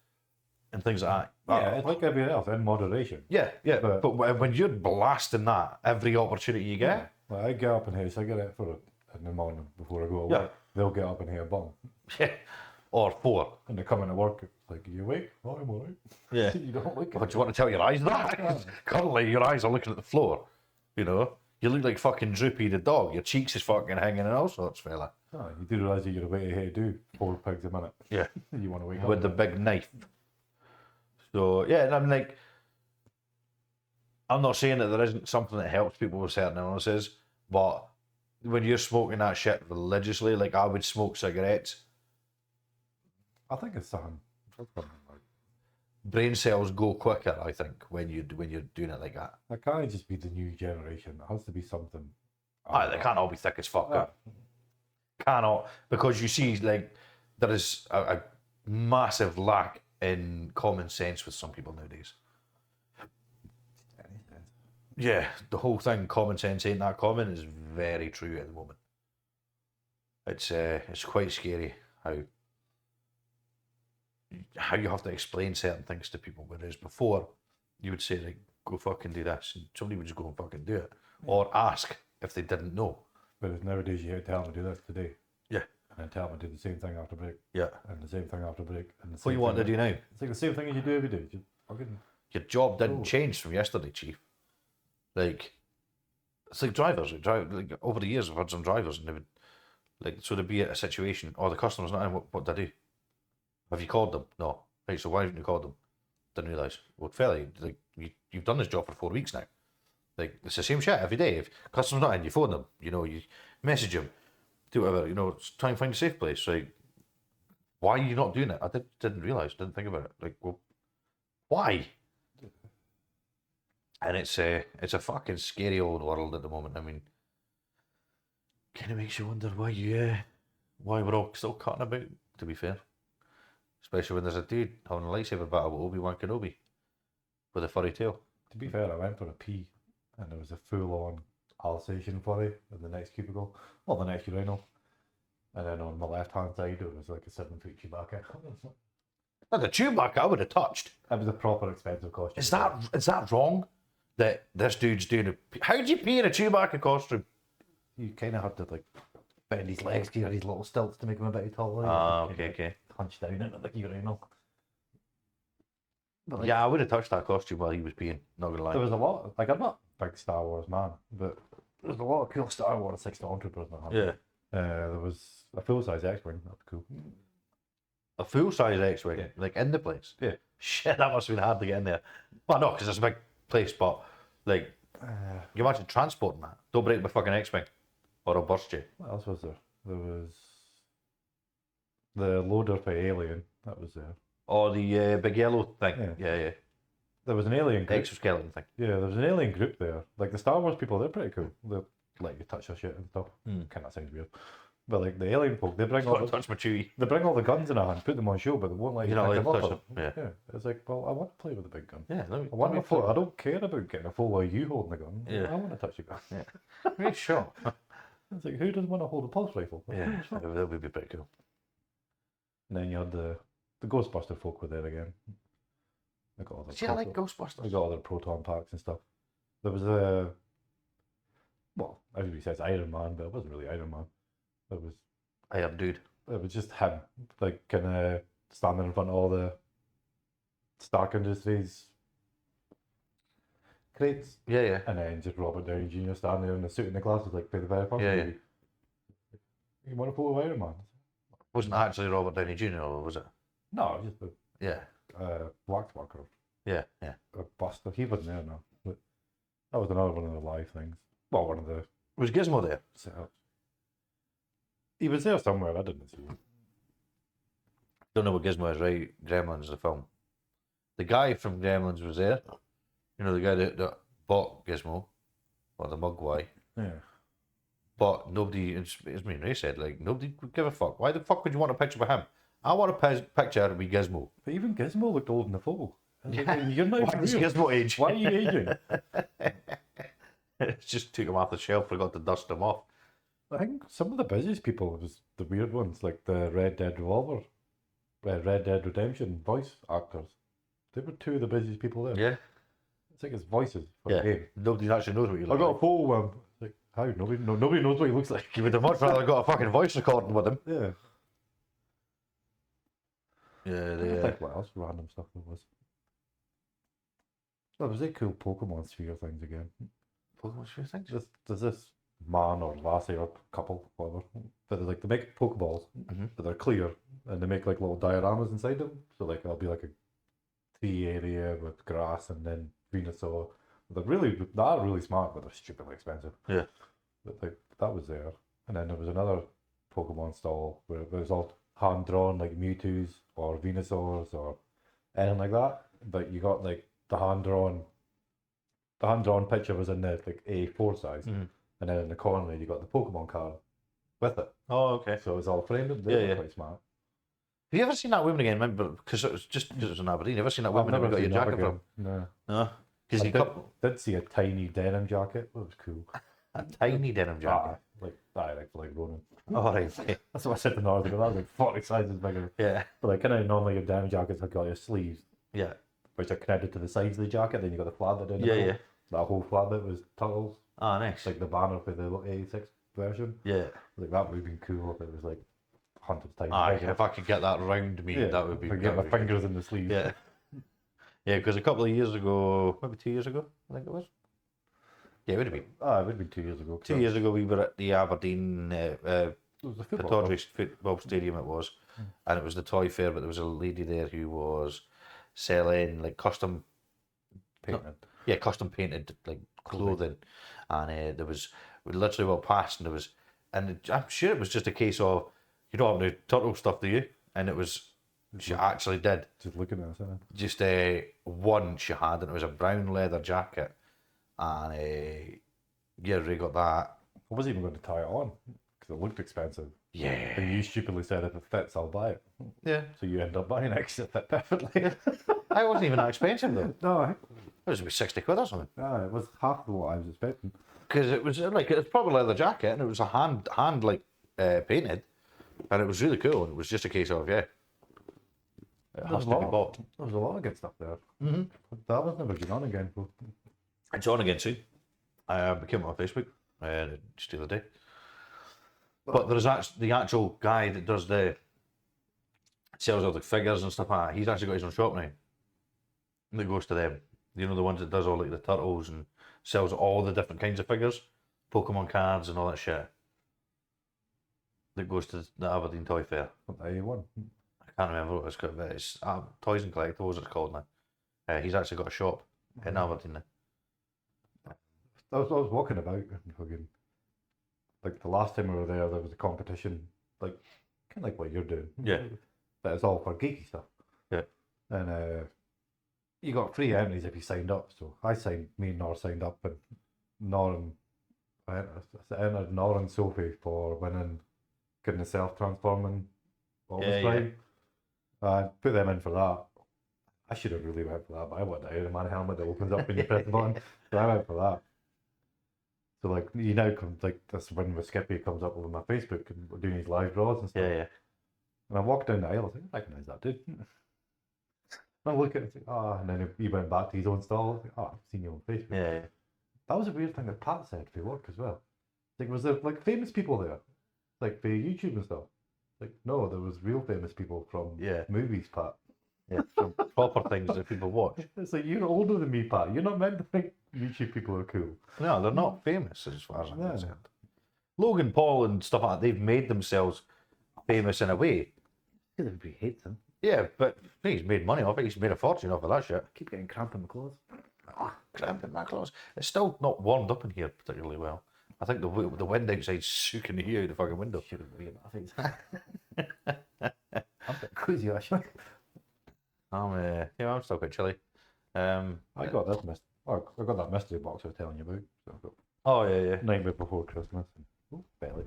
and things like that? Yeah, it's like everything else in moderation. Yeah. But- But when you're blasting that every opportunity you get, Like I get up and have a cigarette for it in the morning before I go to Yeah. work. They'll get up and have a bong. yeah, or 4. And they come into work, it's like, are you awake? Oh, I'm alright. Yeah. You don't look What do you want to tell your eyes that? Currently, your eyes are looking at the floor. You know, you look like fucking Droopy the dog. Your cheeks is fucking hanging and all sorts, fella. Oh, you do realise that you're away to do 4 pigs a minute. Yeah, You want to wake with up. the big knife. So yeah, and I'm like, I'm not saying that there isn't something that helps people with certain illnesses, but when you're smoking that shit religiously, like I would smoke cigarettes, I think it's something. Like, brain cells go quicker. I think when you're doing it like that. that can't just be the new generation. It has to be something. They can't all be thick as fuck. Yeah. Cannot, because you see, like, there is a massive lack in common sense with some people nowadays. Yeah, the whole thing, common sense ain't that common, is very true at the moment. It's quite scary how you have to explain certain things to people, whereas before you would say, like, go fucking do this, and somebody would just go and fucking do it, or ask if they didn't know. But nowadays you have to tell them to do this today. Yeah. and then tell them to do the same thing after break, Yeah. and the same thing after break, and the What same you want to thing. do now? It's like the same thing as you do every day. Just fucking Your job didn't Oh. change from yesterday, Chief. Like, it's like drivers. Like, over the years, I've had some drivers, and they would, like, so there'd be a situation, the customer's not in, what do I do? Have you called them? No. Right, so why haven't you called them? Didn't realise. Well, fella, like, you've done this job for 4 weeks now. Like, it's the same shit every day. If customer's not in, you phone them, you message them, do whatever, try and find a safe place. Like, why are you not doing it? I didn't realise, didn't think about it. Like, well, why? And it's a fucking scary old world at the moment. I mean, kind of makes you wonder why we're all still cutting about, to be fair. Especially when there's a dude having a lightsaber battle with Obi Wan Kenobi with a furry tail. To be fair, I went for a pee, and there was a full-on Alsatian furry in the next cubicle, well, the next urinal. And then on my left-hand side, it was like a 7-foot Chewbacca. Like the Chewbacca, I would have touched. It was a proper expensive costume. Is that wrong? That this dude's doing how do you pee in a Chewbacca costume? You kind of had to like bend his legs, give his little stilts to make him a bit taller. Okay. Punch down into the urinal. But, Yeah, I would have touched that costume while he was peeing. Not gonna lie. There was a lot. Like, I'm not a big Star Wars man, but there's a lot of cool Star Wars like Stormtroopers and that. Yeah. There was a full-size X-wing. That's cool. A full-size X-wing, Yeah. like in the place. Yeah. Shit, that must have been hard to get in there. Well, no, because it's a big place, but like, you imagine transporting that. Don't break my fucking X-wing, or I'll burst you. What else was there? There was the loader for Alien. That was there. Or the big yellow thing. Yeah. Yeah. There was an alien group. Exoskeleton thing. Yeah, there was an alien group there. Like the Star Wars people, they're pretty cool. They let you touch their shit and stuff. Kind of sounds weird. But like the alien folk, they bring all Don't touch my Chewie. they bring all the guns in their hand, put them on show, but they won't let you You're not pick allowed them to up. touch them. Yeah. It's like, well, I want to play with the big gun. Yeah, I want to. I don't care about getting a photo of you holding the gun. Yeah. I want to touch a gun. Yeah. Very sure. It's like, who doesn't want to hold a pulse rifle? Yeah, that would be pretty cool. And then you had the Ghostbuster folk were there again. They got all the See, I like Ghostbusters. They got all their proton packs and stuff. There was a, well, everybody says Iron Man, but it wasn't really Iron Man. Iron Dude. It was just him, like, kind of standing in front of all the Stark Industries crates, Yeah. and then just Robert Downey Jr. standing there in the suit and the glasses, like, for the very first Yeah, movie. You want to photo of Iron Man? Wasn't actually Robert Downey Jr., or was it? No, just the Yeah. wax worker, Yeah. or Buster. He wasn't there now. But that was another one of the live things. Well, one of the Was Gizmo there? setups. He was there somewhere. I didn't see him. Don't know what Gizmo is, right? Gremlins, the film. The guy from Gremlins was there. You know, the guy that bought Gizmo, or the Mugwai. Yeah. But nobody, as me and Ray said, like, nobody would give a fuck. Why the fuck would you want a picture with him? I want a picture of Gizmo. But even Gizmo looked old in the photo. I was Yeah. like, you're not Why even does real. Gizmo age? Why are you aging? It just took him off the shelf, forgot to dust him off. I think some of the busiest people was the weird ones, like the Red Dead Redemption voice actors. They were two of the busiest people there. Yeah. It's like it's voices for Yeah. the game. Nobody actually knows what you I look got like. a photo of him. Like, how? Nobody knows what he looks like. You would have much rather got a fucking voice recording with him. Yeah. Yeah, I think what else random stuff there was. There was a cool Pokemon sphere things again. Pokemon Sphere things? There's this man or lassie or couple, whatever, but they make Pokeballs, but they're clear, and they make like little dioramas inside them. So like it'll be like a tree area with grass and then Venusaur. They're really smart, but they're stupidly expensive. Yeah. But like that was there, and then there was another Pokemon stall where it was all hand drawn like Mewtwo's or Venusaur's or anything like that. But you got like the hand drawn picture was in the like A4 size, and then in the corner you got the Pokemon card with it. Oh, okay. So it was all framed. They were quite smart. Have you ever seen that woman again? Remember, because it was just because it was in Aberdeen. You ever seen that woman that we got your jacket from? No. No. Because I you did see a tiny denim jacket. That was cool. a tiny denim jacket. Like Ronan. Oh, right. Okay. That's what I said to North. That was like 40 sizes bigger. Yeah. But like, kind of normally your denim jackets have got your sleeves, Yeah. which are connected to the sides of the jacket. Then you got the flat bit down the middle. Yeah. That whole flat bit was turtles. Oh, nice. It's like the banner for the 86 version. Yeah. Like that would have been cool if it was like 100 times. If I could get that round me, that would be. If I get my that'd be fingers in the sleeves. good. Yeah, because a couple of years ago, maybe 2 years ago, I think it was. Yeah, it would have been. Ah, it would have been 2 years ago. 2 years ago, we were at the Aberdeen It was the football club. Pittodrie Football Stadium. It was, and it was the toy fair. But there was a lady there who was selling like custom Painted. custom painted like clothing, and there was we literally walked past, and there was, and I'm sure it was just a case of you don't have any turtle stuff, do you? And it was she actually did. Just looking at us, isn't it? Just one she had, and it was a brown leather jacket, and yeah, Ray got that. I wasn't even going to try it on because it looked expensive. Yeah, And you stupidly said if it fits, I'll buy it. yeah. So you end up buying it 'cause it fit perfectly. I wasn't even that expensive though. No, It was about 60 quid or something. it was half of what I was expecting. Because it was like it's probably leather jacket, and it was a hand like painted, and it was really cool. And it was just a case of it has to be bought. There was a lot of good stuff there. Mm-hmm. That was never going on again. Bro. It's on again soon. I became on Facebook just the other day. But there's the actual guy that does sells all the figures and stuff like that. He's actually got his own shop now. That goes to them. You know, the ones that does all like the turtles and sells all the different kinds of figures, Pokemon cards and all that shit. That goes to the Aberdeen Toy Fair. A1. I can't remember what it's called, but it's Toys and Collectibles it's called now. He's actually got a shop in Aberdeen now. I was walking about and fucking, like the last time we were there was a competition, like kind of like what you're doing. Yeah. But it's all for geeky stuff. Yeah. And you got free entries if you signed up. So me and Nor signed up, and I entered Nor and Sophie for winning getting the self-transforming Optimus Prime. Put them in for that. I should have really went for that, but I want the Iron Man helmet that opens up when you press the button. So I went for that. So like you now come like this when with Skippy comes up over my Facebook and we're doing these live draws and stuff. Yeah. And I walked down the aisle, I was like, I recognise that dude. And I look at it, it's like, and then he went back to his own stall. I was like, I've seen you on Facebook. Yeah. That was a weird thing that Pat said for work as well. Like, was there like famous people there? Like for YouTube and stuff? Like, no, there was real famous people from movies, Pat. Yeah, some proper things that people watch. It's like, you're older than me, Pat. You're not meant to think YouTube people are cool. No, they're not famous as far as I'm concerned. Logan Paul and stuff like that, they've made themselves famous in a way. Because everybody hates them. Yeah, but he's made money off it. He's made a fortune off of that shit. I keep getting cramp in my clothes. Cramp in my clothes. It's still not warmed up in here particularly well. I think the wind outside's sucking the heat out the fucking window. Shouldn't be in my face. I'm a bit queasy, actually. I'm still quite chilly. I got that mystery box I was telling you about. So I've got Oh yeah. Nightmare Before Christmas. Oh, belly.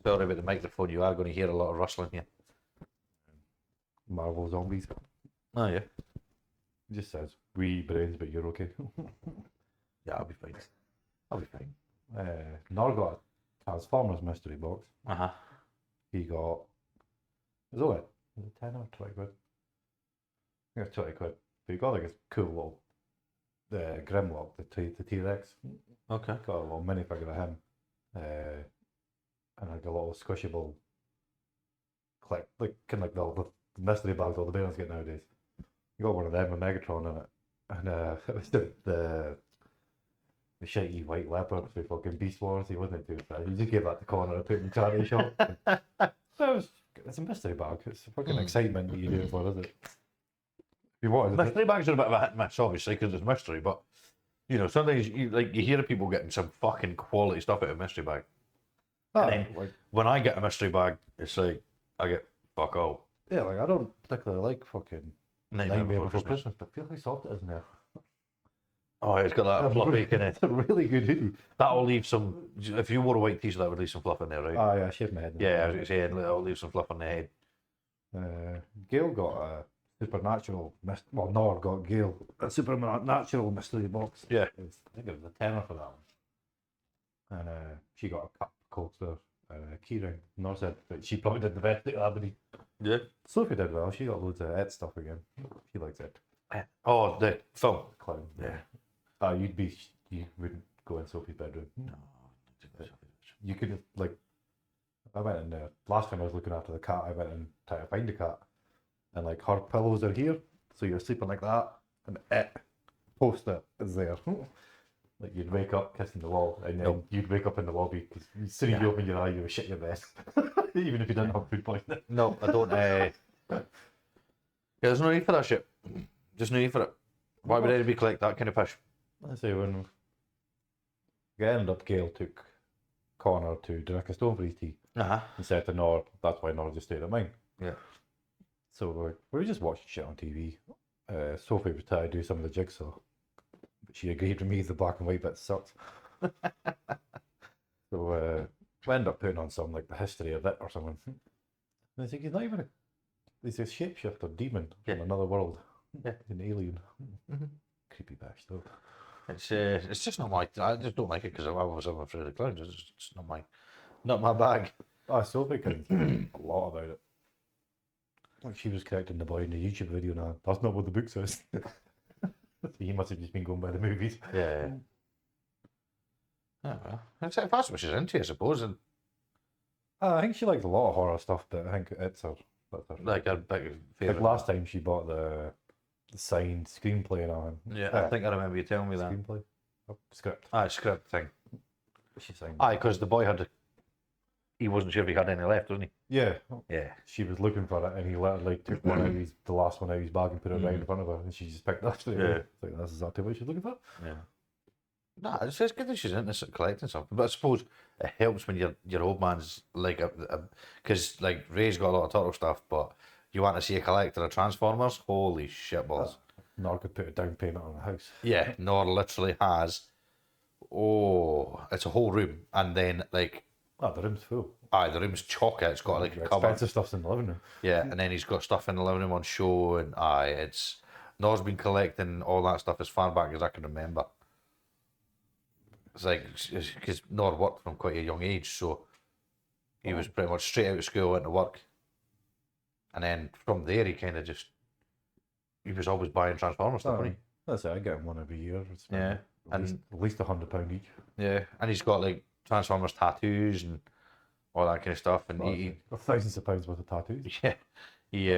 Sorry about the microphone. You are going to hear a lot of rustling here. Marvel Zombies. Oh yeah. It just says wee brains, but you're okay. Yeah, I'll be fine. I'll be fine. Nor got a Transformers mystery box. He got. Was it 10 or 20 quid? I think it's 20 quid. But he got like a cool little Grimlock, the T-Rex. Okay. Got a little minifigure of him. And like a little squishable kind of like the mystery bags all the parents get nowadays. You got one of them with Megatron in it. And it was the shitey white leopard for fucking Beast Wars. He wasn't too bad. He just gave that the corner and put it in the charity shop. It's a mystery bag. It's a fucking excitement that you do it for, is it? If you wanted Mystery bags are a bit of a hit and miss, obviously, because it's mystery, but you know, sometimes you hear of people getting some fucking quality stuff out of a mystery bag. And then when I get a mystery bag, it's like I get fuck all. Yeah, like I don't particularly like fucking Nightmare Before Christmas. but feel how soft it is in there. Oh, it's got that fluffy kind of. It's a really good hoodie. That'll leave some. If you wore a white t-shirt, that would leave some fluff in there, right? Oh yeah, I shaved my head. Yeah, I was saying it'll leave some fluff on the head. Gail got a supernatural. Nor got Gail a supernatural mystery box. Yeah. I think it was a tenner for that one. And she got a cup coaster and a keyring. Nor said that she probably did the best at Aberdeen. Yeah. Sophie did well. She got loads of Ed stuff again. She likes it. Oh, the film. Clown. Yeah. You wouldn't go in Sophie's bedroom. No. You could like I went in there. Last time I was looking after the cat, I went and tried to find the cat. And like her pillows are here. So you're sleeping like that. And it post-it is there. Like you'd wake up kissing the wall. And then you'd wake up in the lobby because as soon as you open your eye, you would shit your bed. Even if you didn't have food poisoning. No, I don't. Yeah, there's no need for that shit. Just no need for it. Why would anybody collect that kind of pish? I say when we ended up, Gail took Connor to drink a stone for his tea. And said to Nor, that's why Nor just stayed at mine. Yeah. So we were just watching shit on TV. Sophie was trying to do some of the jigsaw. But she agreed with me the black and white bit sucked. So we ended up putting on some like the history of it or something. And I think he's not even he's a shapeshifter demon from another world. Yeah. An alien. Creepy bash though. It's just not my. I just don't like it because I was afraid of clowns. It's just not my bag. Oh, Sophie can a lot about it. Like she was correcting the boy in the YouTube video now. That's not what the book says. He must have just been going by the movies. Yeah. Oh, well. If that's what she's into, I suppose. And I think she likes a lot of horror stuff, but I think it's her. like a big favourite. Like last time she bought the signed screenplay on. Yeah, I think I remember you telling me that. Screenplay? Script. Script thing. She signed. Because the boy he wasn't sure if he had any left, wasn't Yeah. he? Yeah. She was looking for it and he literally took one out of the last one out of his bag and put it right in front of her and she just picked it up straight away. It's like, that's exactly what she's looking for. Yeah. No, it's good that she's into collecting something, but I suppose it helps when your old man's like because like Ray's got a lot of turtle stuff, but you want to see a collector of Transformers? Holy shitballs! Nor could put a down payment on a house. Yeah, Nor literally has. Oh, it's a whole room, and then like the room's full. the room's chocker. It's got like a cupboard. Expensive stuff's in the living room. Yeah, and then he's got stuff in the living room on show, and it's Nor's been collecting all that stuff as far back as I can remember. It's like because Nor worked from quite a young age, so he was pretty much straight out of school into work, and then from there he was always buying Transformers stuff, wasn't That's it. I get him one every year. It's Yeah, at least £100 each. he? Yeah, and he's got like Transformers tattoos and all that kind of stuff, and he thousands of pounds worth of tattoos. yeah, he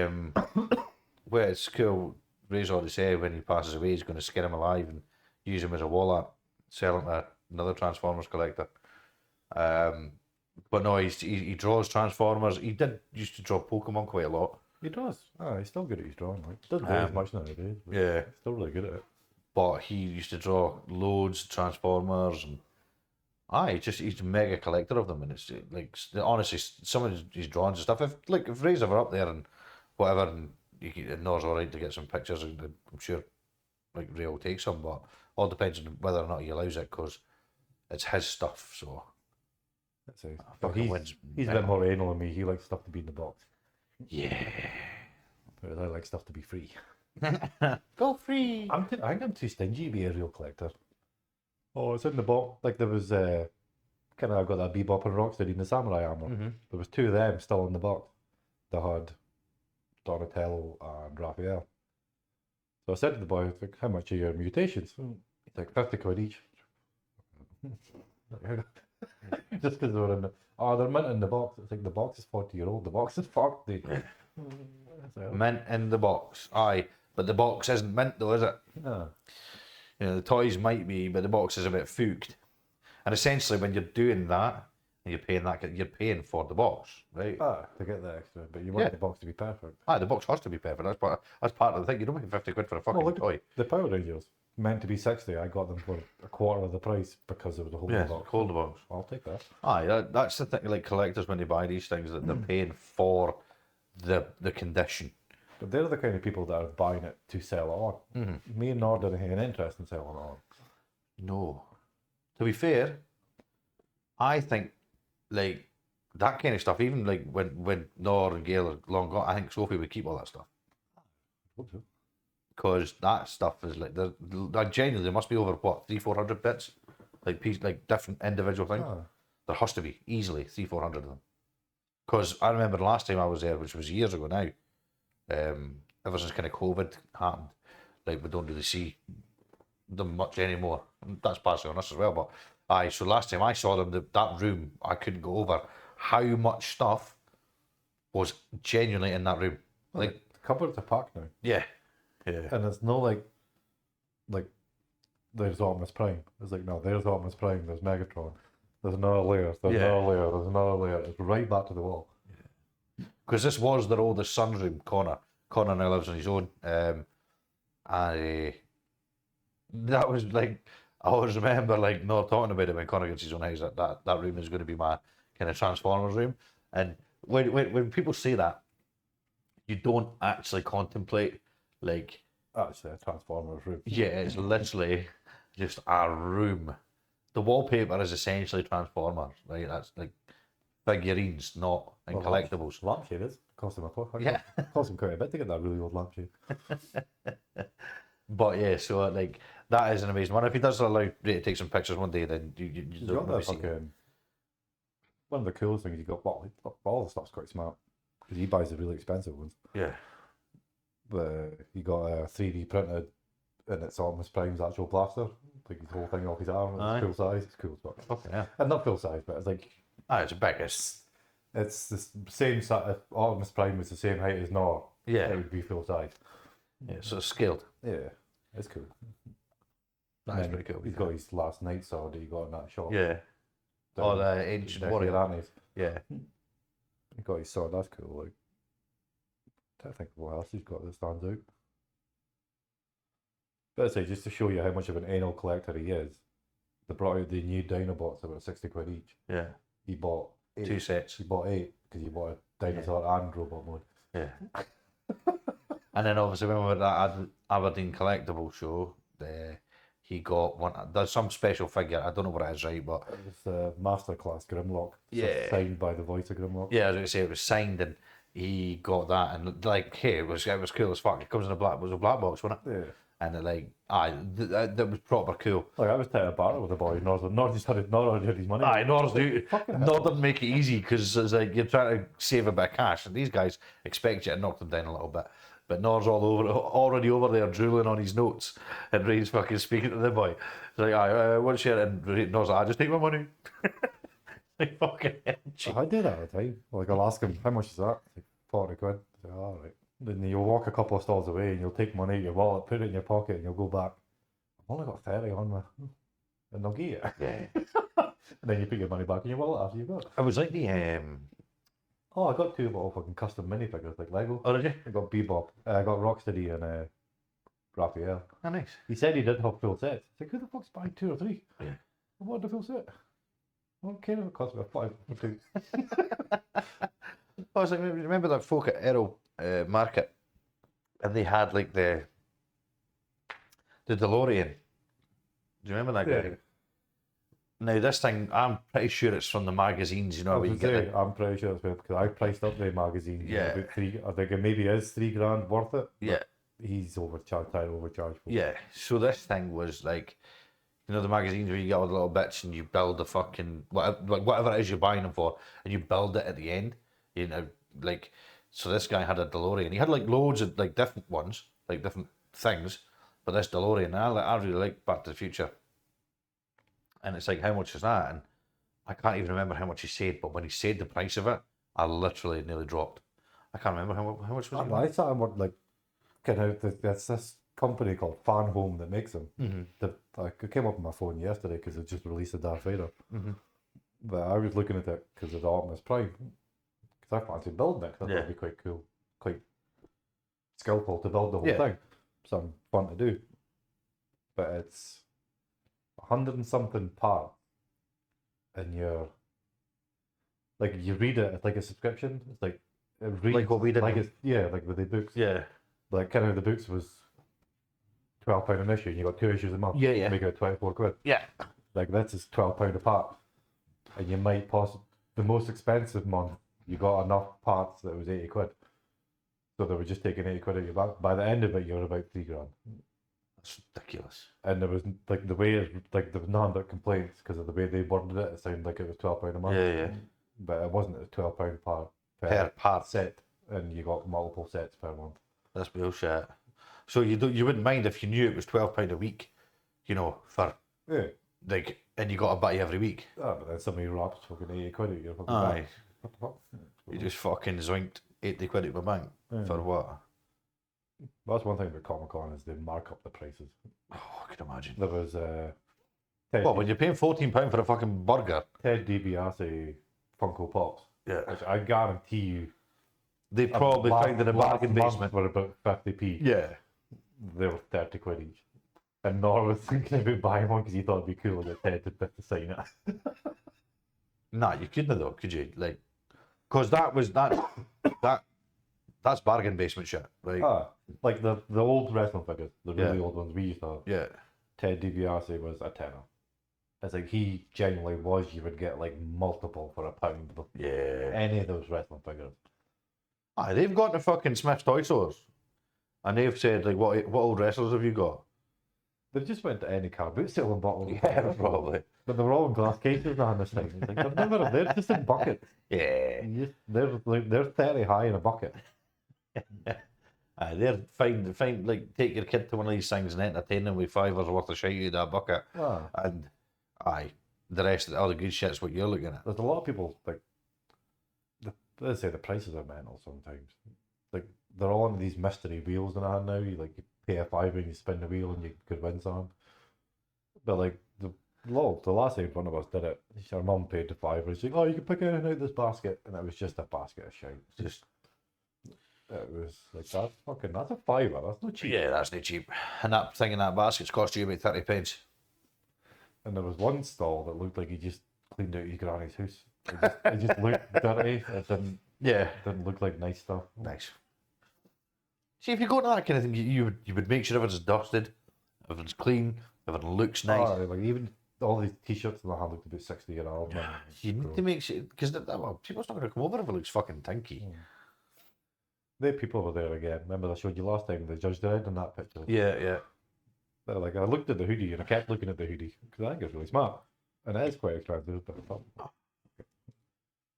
well, it's cool. Ray's already said when he passes away, he's going to skin him alive and use him as a wallet, sell him to another Transformers collector. But no, he draws Transformers. He used to draw Pokemon quite a lot. He does. He's still good at his drawing. Like, doesn't do as much nowadays. But Yeah, he's still really good at it. but he used to draw loads of Transformers and he's a mega collector of them, and it's like honestly some of his drawings and stuff. If Ray's ever up there and whatever, and Nor's all right to get some pictures, and I'm sure like Ray will take some, but all depends on whether or not he allows it because it's his stuff. So That's it. fucking He's a bit more anal than me. He likes stuff to be in the box. yeah, Whereas I like stuff to be free. go free. I think I'm too stingy to be a real collector. Oh, it's in the box. Like there was I got that Bebop and Rocksteady in the samurai armor. There was two of them still in the box. They had Donatello and Raphael. So I said to the boy, like, how much are your mutations? He's like, 50 quid each. Just because they were in the... they're mint in the box. It's like, the box is 40-year-old. The box is fucked, dude. Mint in the box, but the box isn't mint though, is it? No. You know, the toys might be, but the box is a bit fooked. And essentially, when you're doing that, and you're paying for the box, right? To get the extra, but you want the box to be perfect. The box has to be perfect. That's part of the thing. You don't pay 50 quid for a fucking toy. The Power Rangers, meant to be 60, I got them for a quarter of the price because it was a whole box. Hold the box. I'll take that. That's the thing. Like collectors, when they buy these things, that they're paying for the condition. But they're the kind of people that are buying it to sell it on. Me and Nor didn't have an interest in selling it on. No. To be fair, I think like that kind of stuff, even like when Nor and Gail are long gone, I think Sophie would keep all that stuff. Hope so. Because that stuff is like genuinely there must be over 300-400 bits, like different individual things. There has to be easily 300-400 of them. Because I remember the last time I was there, which was years ago now. Ever since kind of COVID happened, like we don't really see them much anymore. That's partially on us as well. But so last time I saw them, that room I couldn't go over how much stuff was genuinely in that room. Like, the cupboards are packed now. yeah. And it's not like there's Optimus Prime. It's like, no, there's Optimus Prime, there's Megatron, there's another layer, there's another layer, there's another layer. It's right back to the wall. Because this was their oldest son's room, Connor. Connor now lives on his own. And that was like, I always remember like not talking about it when Connor gets his own house. That room is going to be my kind of Transformers room. And when people say that, you don't actually contemplate like, Actually, a Transformers room. yeah, it's literally just a room. The wallpaper is essentially Transformers, right? That's like figurines, not and collectibles. Lampshade is. Cost him a fortune. Yeah. Cost him quite a bit to get that really old lampshade. But yeah, so like that is an amazing one. If he does allow Ray to take some pictures one day, then you He's don't got maybe that see. fucking... One of the coolest things he got, well, all the stuff's quite smart. Because he buys the really expensive ones. Yeah. But he got a 3D printed, and it's Optimus Prime's actual blaster. Like his whole thing off his arm. It's Aye. full size. It's cool as fuck. Okay. Yeah. And not full size, but it's like... It's big. It's It's the same size. If Optimus Prime was the same height as Nor, yeah. it would be full size. Yeah. So it's scaled. Yeah, it's cool. That's And pretty cool. He's got his last night sword that he got in that shop. Yeah. Down The ancient Deck warrior. of Annie's. Yeah. He got his sword. That's cool. Like, I don't think what else he's got that stands out. But I say, just to show you how much of an anal collector he is, they brought out the new Dinobots about 60 quid each. Yeah. He bought 8. 2 sets. He bought 8 because he bought a dinosaur and robot mode. Yeah. And then obviously when we were at that Aberdeen collectible show, he got one. There's some special figure. I don't know what it is, right? But It was the Masterclass Grimlock. Yeah. Signed by the voice of Grimlock. yeah, I was going to say it was signed, and he got that, and like, hey, it was cool as fuck. It comes in it was a black box, wasn't it? Yeah. And it like, that was proper cool. Like, I was taking a barter with the boy. Nor just had his money. Aye, Nor's do. Fucking Nor didn't make it easy because it's like you're trying to save a bit of cash, and these guys expect you to knock them down a little bit. But Nor's already over there drooling on his notes, and Ray's fucking speaking to the boy. It's like, aye, what's your? And Nor's like, I just take my money. Like fucking hell. I do that all the time. Like, I'll ask him, how much is that? Like, 40 quid. I say, all right. Then you'll walk a couple of stalls away and you'll take money out of your wallet, put it in your pocket, and you'll go back. I've only got 30 on me. And they'll give you. Yeah. And then you put your money back in your wallet after you've got it. I was like the Oh, I got 2 little fucking custom minifigures like Lego. Oh, did you? I got Bebop. I got Rocksteady and Raphael. Oh, nice. He said he did have full sets. I said, who the fuck's buying 2 or 3? Yeah. I wanted the full set. I don't care if it costs me a 5 or 2. I was like, remember that folk at Errol Market, and they had like the DeLorean. Do you remember that guy? Yeah. Now this thing, I'm pretty sure it's from the magazines. You know, I where you was get say, the, I'm pretty sure it's because I priced up the magazine. Yeah. About 3. I think it maybe is $3 worth it. yeah, He's overcharged. I overcharged for it. yeah. So this thing was like, you know, the magazines where you get all the little bits and you build the fucking whatever it is you're buying them for, and you build it at the end. You know, like, so this guy had a DeLorean. He had like loads of like different ones, like different things, but this DeLorean, I really like Back to the Future. And it's like, how much is that? And I can't even remember how much he said, but when he said the price of it, I literally nearly dropped. I can't remember how much was it. I thought I'm like, kind of, there's this company called Fan Home that makes them. Mm-hmm. It came up on my phone yesterday because it just released a Darth Vader. Mm-hmm. But I was looking at it because of the Optimus Prime. Because I fancy building it. I thought it'd be quite cool. Quite skillful to build the whole thing. Something fun to do. But it's 100 and something parts. And you're... Like, you read it, it's like a subscription. It's like... It reads, Like what we did. Like it's, yeah, like with the books. Yeah. Like, kind of the books was £12 an issue and you got 2 issues a month. Yeah, yeah. Make it 24 quid. Yeah. Like, that's just £12 a part. And you might possibly... The most expensive month, you got enough parts that it was 80 quid. So they were just taking 80 quid out of your back. By the end of it, you're about £3,000. That's ridiculous. And there was, like, the way, like, there was none that complaints because of the way they worded it. It sounded like it was £12 a month. Yeah, yeah. But it wasn't. It was £12 Per part. set. And you got multiple sets per month. That's bullshit. So you wouldn't mind if you knew it was £12 a week, you know, for Yeah. like, and you got a butty every week. Ah, but then somebody wraps fucking 80 quid out of your fucking Aye. back. what the fuck? You just fucking zoinked 80 quid out of my bank. For what? That's one thing about Comic Con is they mark up the prices. Oh, I can imagine. There was What, when you're paying £14 for a fucking burger? Ted DiBiase Funko Pops. Yeah. Which I guarantee you They probably found in a bargain basement. for about 50p. Yeah. They were 30 quid each. And Nor was thinking about buying one because he thought it'd be cool to Ted to sign it. Nah, you couldn't though, could you? Like, because that's bargain basement shit, right? Like the old wrestling figures, the really old ones we used to have. Yeah. Ted DiBiase was a tenner. It's like he genuinely was. You would get like multiple for £1. Yeah. Any of those wrestling figures. Aye, they've got the fucking Smith's toy stores, and they've said like, what old wrestlers have you got? They just went to any car boot sale and bought them. Yeah, probably. But they were all in glass cases on this thing. It's like, they're just in buckets. Yeah. They're 30 high in a bucket. Aye, they're fine. Like, take your kid to one of these things and entertain them with $5 worth of shit out of that bucket. And aye, the rest of all the good shit's what you're looking at. There's a lot of people like. Let's say the prices are mental sometimes. Like they're all on these mystery wheels and now. You pay a £5 and you spin the wheel and you could win some. But like the last time one of us did it, our mum paid the £5. She's like, "Oh, you can pick anything out of this basket," and it was just a basket of shite. It was like that's a £5. That's not cheap. Yeah, that's not cheap. And that thing in that basket's cost you about 30 pence. And there was one stall that looked like he just cleaned out his granny's house. It just looked dirty. It didn't look like nice stuff. Nice. See, if you go to that kind of thing, you would make sure everything's dusted, everything's clean, everything looks nice. Like even all these t-shirts in the hand looked about 60-year-old. You need to make sure, because people's not going to come over if it looks fucking tinky. The people were there again. Remember I showed you last time, the judge died in that picture. Yeah. They're like, I looked at the hoodie and I kept looking at the hoodie because I think it's really smart. And it is quite expensive,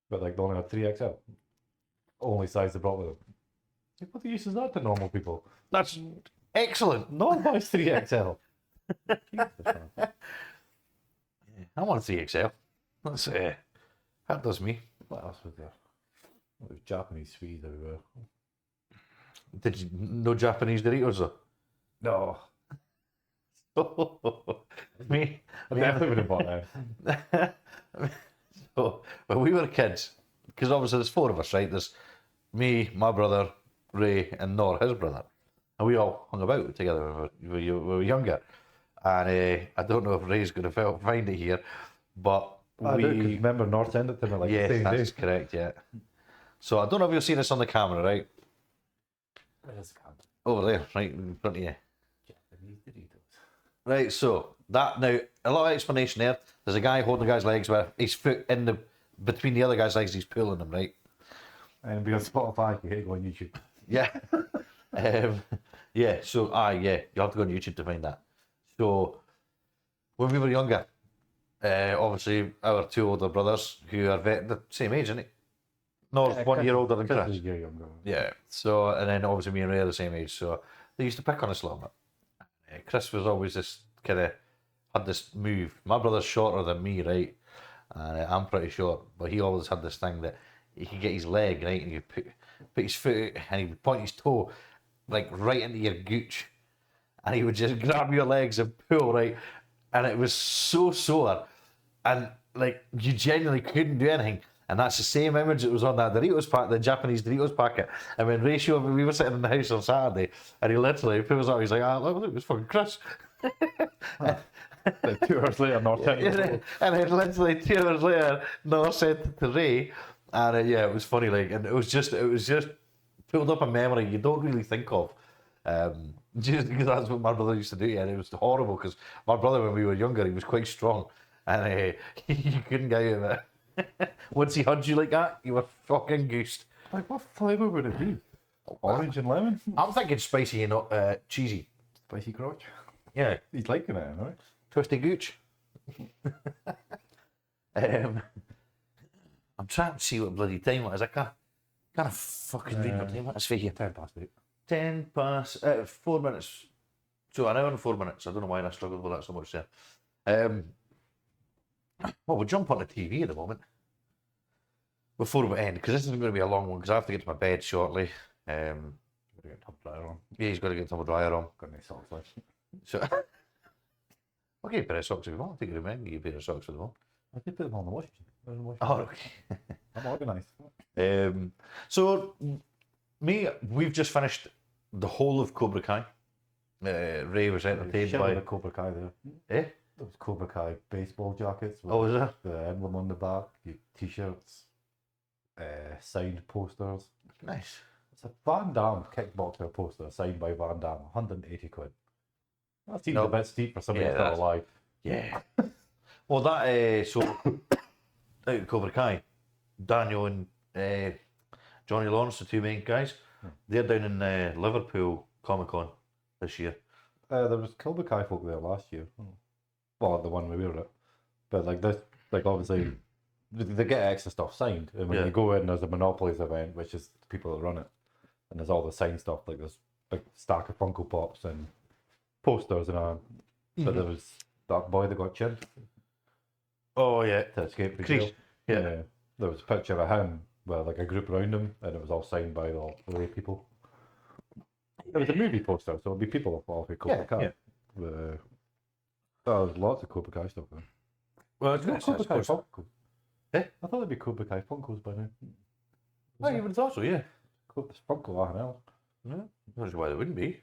but like they only had 3XL. Only size they brought with them. Like, what the use is that to normal people? That's excellent. No one buys 3XL. I want a 3XL. That's that does me. What else was there? There was Japanese Swedes everywhere. Did you no Japanese Doritos though? No. Me, I definitely would have bought that. So when we were kids, because obviously there's 4 of us, right? There's me, my brother, Ray, and Nor, his brother, and we all hung about together when we were younger. And I don't know if Ray's going to find it here, but I do, 'cause remember Nor sent it to me like the same day. that's correct, yeah. So I don't know if you've seen this on the camera, right? Where's the camera? Over there, right in front of you. Japanese Doritos. Right, so that now a lot of explanation there. There's a guy holding the guy's legs with his foot in between the other guy's legs. He's pulling them, right? And be on Spotify. You hate go on YouTube. Yeah, yeah. So you have to go on YouTube to find that. So when we were younger, obviously our 2 older brothers who are the same age, isn't it? Nor's 1 year older than Chris. is a year younger. Yeah. So and then obviously me and Ray are the same age, so they used to pick on us a little bit. Chris was always this kind of had this move. My brother's shorter than me, right? And I'm pretty short, but he always had this thing that he could get his leg, right, and you put his foot out, and he would point his toe like right into your gooch, and he would just grab your legs and pull, right, and it was so sore, and like you genuinely couldn't do anything. And that's the same image that was on that Doritos pack, the Japanese Doritos packet. And when Ray showed me, we were sitting in the house on Saturday, and he literally pulls up, he's like, look, it was fucking Chris. Then 2 hours later, Nor sent it. And then literally 2 hours later, Nor sent it to Ray. And it was funny, like, and it was just pulled up a memory you don't really think of. Just because that's what my brother used to do, and it was horrible because my brother, when we were younger, he was quite strong, and you couldn't get out of it. Once he hugged you like that, you were fucking goosed. Like, what flavour would it be? Orange and lemon? I'm thinking spicy and cheesy. Spicy crotch? Yeah. He's liking it, right? Twisty gooch. I'm trying to see what bloody time it is. I can't fucking read what time it is for you. 10 past 8. 10 past 4 minutes. So an hour and 4 minutes. I don't know why I struggled with that so much there. Well, we'll jump on the TV at the moment. before we end, because this isn't going to be a long one, because I have to get to my bed shortly. Gotta get top dryer on. Yeah, he's got to get tumble dryer on. Got any socks left. So, I'll give you a pair of socks if you want. I think you remember you a pair of socks for the one. I did put them on the washing machine. Oh, okay. I'm organised. So, we've just finished the whole of Cobra Kai. Ray was entertained by the Cobra Kai there. Eh? There was Cobra Kai baseball jackets with Oh, is there? the emblem on the back, t-shirts, signed posters. Nice. It's a Van Damme kickboxer poster signed by Van Damme, 180 quid. That seems No. a bit steep for somebody Yeah, still that's- alive. Yeah. Well, that so out of Cobra Kai, Daniel and Johnny Lawrence, the two main guys, they're down in Liverpool Comic Con this year. There was Cobra Kai folk there last year. Well, the one we were at. But like this, like obviously, they get extra stuff signed. And when Yeah. you go in, there's a Monopolies event, which is the people that run it. And there's all the signed stuff, like this big stack of Funko Pops and posters and all. But there was that boy that got chinned Oh yeah, to escape the Chris. jail. Yeah. There was a picture of him with like a group around him, and it was all signed by all the people. It was a movie poster, so it'd be people all who Cobra Yeah, Kai. yeah. There's lots of Cobra Kai stuff there. Well, Is there Cobra Kai Funkos? Eh? I thought there'd be Cobra Kai Funkos by now. Oh, you would have thought so, yeah. There's Funko Arnell. Yeah. I don't know why they wouldn't be.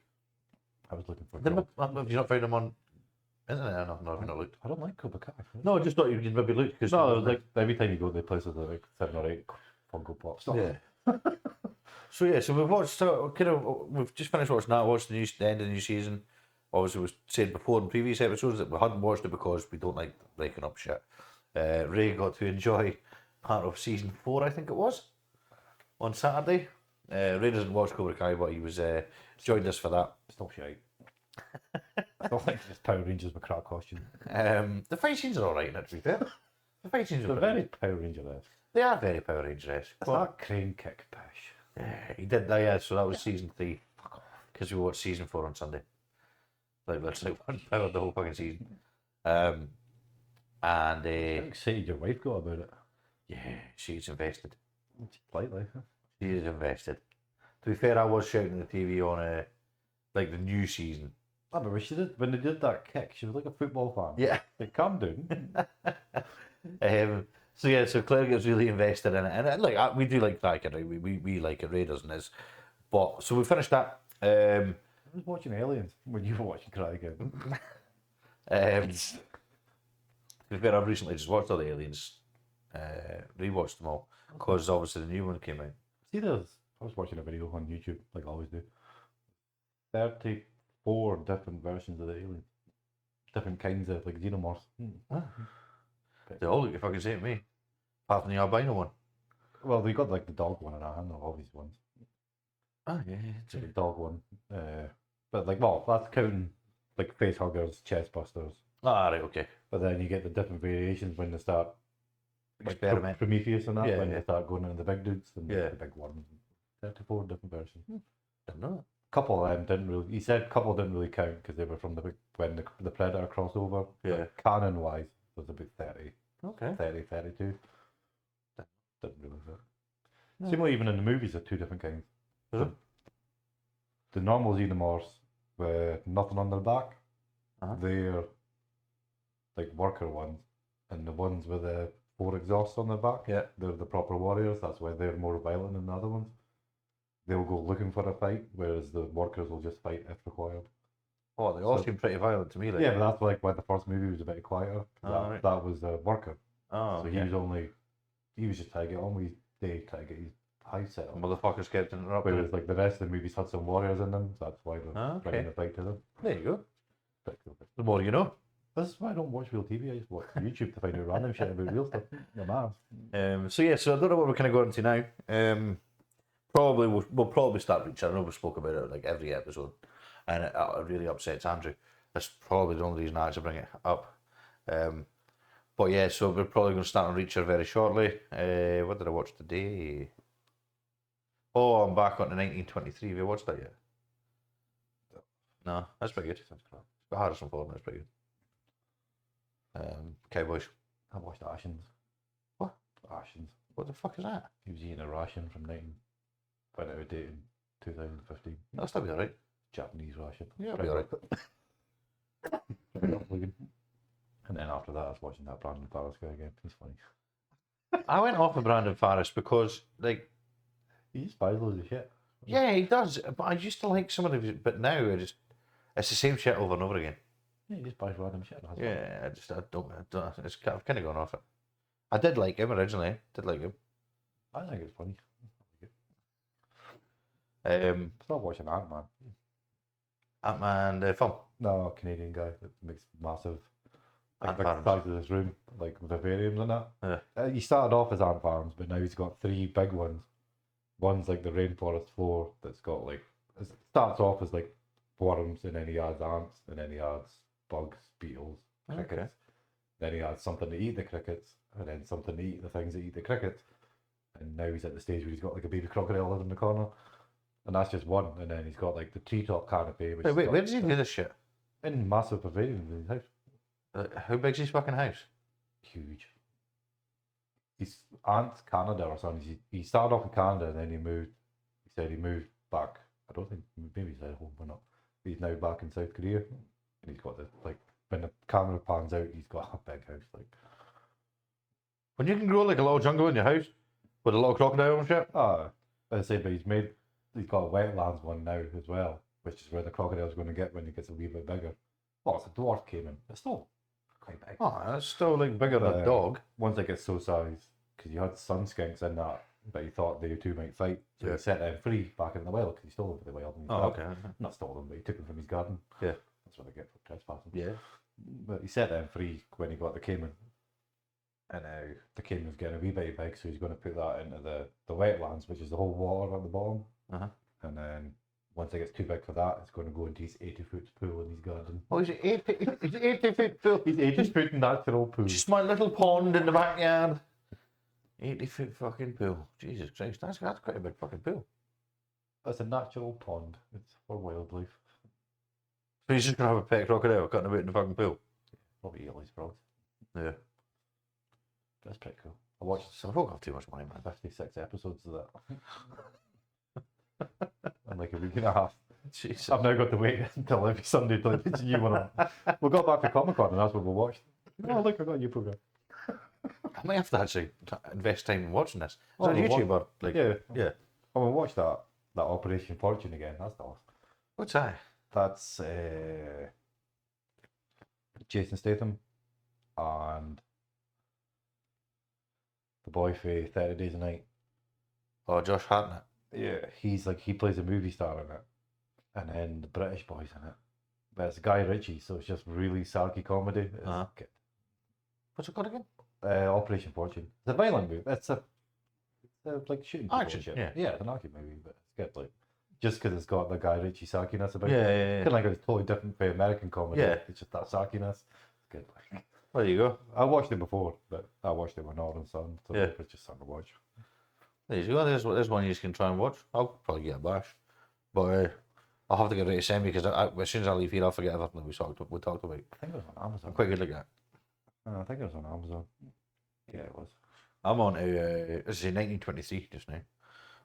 I was looking for. Have you not found them on internet? No, I've not looked. I don't like Cobra Kai. No, I just thought you could maybe look because No, it was like every time you go to the places, there's like 7 or 8 Funko Pops. Yeah. So we've watched. So we've just finished watching that. Watched the end of the new season. Obviously, we said before in previous episodes that we hadn't watched it because we don't like breaking up shit. Ray got to enjoy part of season 4, I think it was, on Saturday. Ray doesn't watch Cobra Kai, but he was joined us for that. Still shite. Still think it's just Power Rangers with crap costumes. The fight scenes are all right, to be fair. The fight scenes are They're very Power Ranger-esque. They are very Power Ranger-esque. It's that crane kick pish. Yeah, he did that, yeah, so that was season 3. Because we watched season 4 on Sunday. Like, that's like one power the whole fucking season. And, How excited your wife got about it? yeah, she's invested. Slightly. She is invested. To be fair, I was shouting at the TV on, like, the new season. I remember when they did that kick, she was like a football fan. Yeah. Like, calm down. So Claire gets really invested in it, and like we do like that, right? We like it. Ray doesn't is, but so we finished that. I was watching Aliens when you were watching Karate Kid. To be fair, I've recently just watched all the Aliens, rewatched them all because obviously the new one came out. See, I was watching a video on YouTube, like I always do. 34 different versions of the alien. Different kinds of, like, xenomorphs. They all look fucking same to me, apart from the albino one. Well, they got, like, the dog one, and I know all these ones. Oh yeah, The dog one. But, like, well, that's counting, like, face huggers, chest busters. Ah, right, okay. But then you get the different variations when they start, like, Experiment. Prometheus and that, Yeah, when yeah. they start going into the big dudes and Yeah. the big ones. 34 different versions. Didn't know Couple of them didn't really. He said couple didn't really count because they were from when the Predator crossover. Yeah. Canon wise, was about 30, that. Okay. 30, 32. Didn't really fit. No. Same way, even in the movies, are two different kinds. Is it? The normal xenomorphs with nothing on their back, Uh-huh. they're like worker ones, and the ones with the 4 exhausts on their back, Yeah. they're the proper warriors. That's why they're more violent than the other ones. They'll go looking for a fight, whereas the workers will just fight if required. Oh, they all So- seem pretty violent to me. Like. Yeah, but that's like why the first movie was a bit quieter. Oh, That, right. that was a worker. Oh, So okay. he was just trying to get on with his day, trying to get his house set up. Motherfuckers kept interrupting. Whereas like the rest of the movies had some warriors in them, so that's why they're Ah, okay. bringing the fight to them. There you go. Pretty cool. The more you know. This is why I don't watch real TV. I just watch YouTube to find out random shit about real stuff. No matter. So I don't know what we're kind of going to now. Probably we'll probably start reaching. I know we spoke about it like every episode, and it really upsets Andrew. That's probably the only reason I actually bring it up. But yeah, so we're probably going to start on Reacher very shortly. What did I watch today? Oh, I'm back on the 1923. Have you watched that yet? No, that's pretty good. It's got Harrison Ford, and that's pretty good. Cowboys. I watched Ashens. What? Rations. What the fuck is that? He was eating a ration from 19. Went out of date in 2015. That'll still be alright. Japanese ration. Yeah, it'll be alright. And then after that, I was watching that Brandon Farris guy again. He's funny. I went off of Brandon Farris because, like, He just buys loads of shit. yeah, he does. But I used to like some of his, but now it's the same shit over and over again. Yeah, he just buys random shit. And has fun. Yeah, I don't. I've kind of gone off it. I did like him originally. Did like him. I think it's funny. Stop watching Ant-Man. Ant-Man the film. No, Canadian guy that makes massive Ant like farms. size of this room, like vivariums and that. Yeah. He started off as ant farms, but now he's got 3 big ones. One's like the rainforest floor that's got like, it starts off as like worms, and then he adds ants, and then he adds bugs, beetles, crickets. Okay. Then he adds something to eat the crickets, and then something to eat the things that eat the crickets. And now he's at the stage where he's got like a baby crocodile living in the corner. And that's just one. And then he's got like the treetop canopy. Which Wait, where does he do this shit? in massive pavilions in his house. How big's his fucking house? Huge. He's Ants Canada or something. He started off in Canada and then he moved. He said he moved back. I don't think, maybe he's at home or not. He's now back in South Korea. And he's got this, like, when the camera pans out, he's got a big house. Like, When you can grow like a little jungle in your house with a little crocodile and shit. I say, but he's got a wetlands one now as well, which is where the crocodile's going to get when he gets a wee bit bigger. Oh, it's a dwarf caiman. It's still quite big. Oh, that's still like bigger than a dog. Once it gets so size, because you had sun skinks in that, but he thought they two might fight, so Yeah. he set them free back in the wild because he stole them from the wild. And Oh, okay. Not stole them, but he took them from his garden. Yeah. That's what they get for trespassing. Yeah. But he set them free when he got the caiman. And now the caiman's getting a wee bit big, so he's going to put that into the wetlands, which is the whole water at the bottom. Uh-huh. And then once it gets too big for that, it's going to go into his 80-foot pool in his garden. Oh, he's 80 feet pool. His 80-foot natural pool. Just my little pond in the backyard. 80-foot fucking pool. Jesus Christ, that's quite a big fucking pool. It's a natural pond. It's for wildlife. So he's just gonna have a pet crocodile cutting about in the fucking pool. Probably eat all his frogs. Yeah. That's pretty cool. I watched So I don't have too much money, man. 56 episodes of that. In like a week and a half. Jesus. I've now got to wait until every Sunday till it's a new one on. We got back to Comic Con and that's what we watched. Oh, look, I got a new program. I might have to actually invest time in watching this. Is Oh, that we YouTube or like? Yeah. Yeah. I'm gonna watch that Operation Fortune again. That's awesome. What's that? That's Jason Statham and the boy for 30 Days a Night. Oh, Josh Hartnett. Yeah, he's like, he plays a movie star in it, and then the British boy's in it. But it's Guy Ritchie, so it's just really sarky comedy. It's Uh-huh. good. What's it called again? Operation Fortune. It's a violent movie. It's like shooting people Action, and shit. yeah. Yeah, it's an action movie, but it's good. Like, just because it's got the Guy Ritchie sarkiness about Yeah, it. yeah, yeah. Kind of like it's totally different from American comedy. Yeah. It's just that sarkiness. It's good. Like, There you go. I watched it before, but I watched it with Northern Sun, so Yeah. it's just something to watch. There you go. There's one you can try and watch. I'll probably get a bash, but I'll have to get ready to send me because as soon as I leave here, I'll forget everything that we talked about. I think it was on Amazon. I'm quite good at that. I think it was on Amazon. Yeah, it was. I'm on to this is 1923 just now,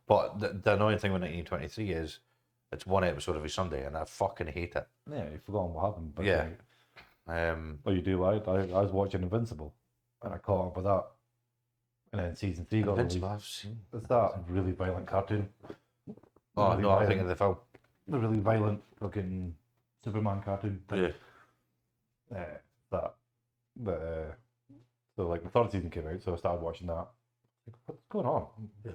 but the annoying thing with 1923 is it's one episode every Sunday, and I fucking hate it. Yeah, you've forgotten what happened. But Yeah. well, you do, right? I was watching Invincible, and I caught up with that. And then season 3 got Invincible, released. I've seen. It's that really violent cartoon. Oh Really no, I violent. think of the film. The really violent fucking Superman cartoon thing. Yeah. That. But, so like the 3rd season came out, so I started watching that. Like, what's going on? Yeah.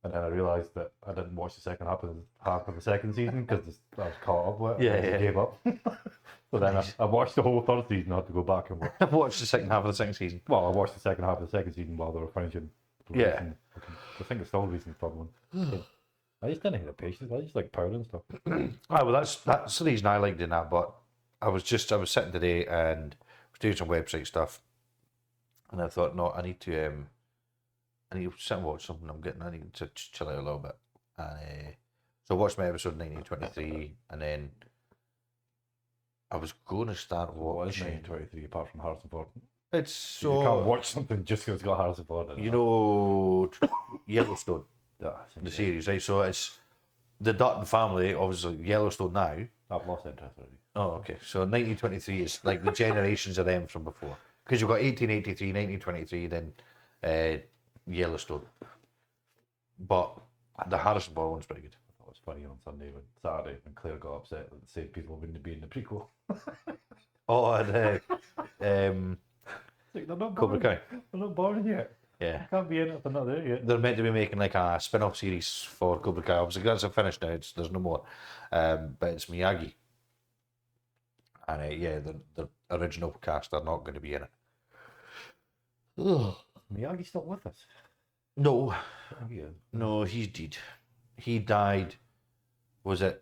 And then I realised that I didn't watch the second half of the second season because I was caught up with it. Yeah, and I yeah. gave up. So then I watched the whole 3rd season. I had to go back and watch. I've watched the second half of the second season. Well, I watched the second half of the second season while they were finishing. Yeah. releasing- I think it's still releasing the 3rd one. I just didn't have the patience. I just like power and stuff. Ah, well, that's the reason I liked doing that. But I was sitting today and was doing some website stuff, and I thought, no, I need to sit and watch something. I need to chill out a little bit, and so I watched my episode 1923, and then I was going to start What is watching. 1923 apart from Harrison Ford? It's You can't so watch something just because it's got Harrison Ford in it. you know Yellowstone, Yeah, the series, right? So it's the Dutton family, obviously Yellowstone now. I've lost interest already. Oh, okay. So 1923 is like the generations of them from before. Because you've got 1883, 1923, then Yellowstone. But the Harrison Ford one's pretty good. I thought it was funny on Saturday, when Claire got upset that the same people wouldn't be in the prequel. Oh, and Like, they're not Cobra born. Kai. They're not born yet. Yeah. They can't be in it if they're not there yet. They're meant to be making like a spin-off series for Cobra Kai. Obviously, that's finished now. There's no more. But it's Miyagi. And yeah, the original cast are not going to be in it. Ugh. Miyagi's still with us. No, He is. no, he's dead. He died. Was it?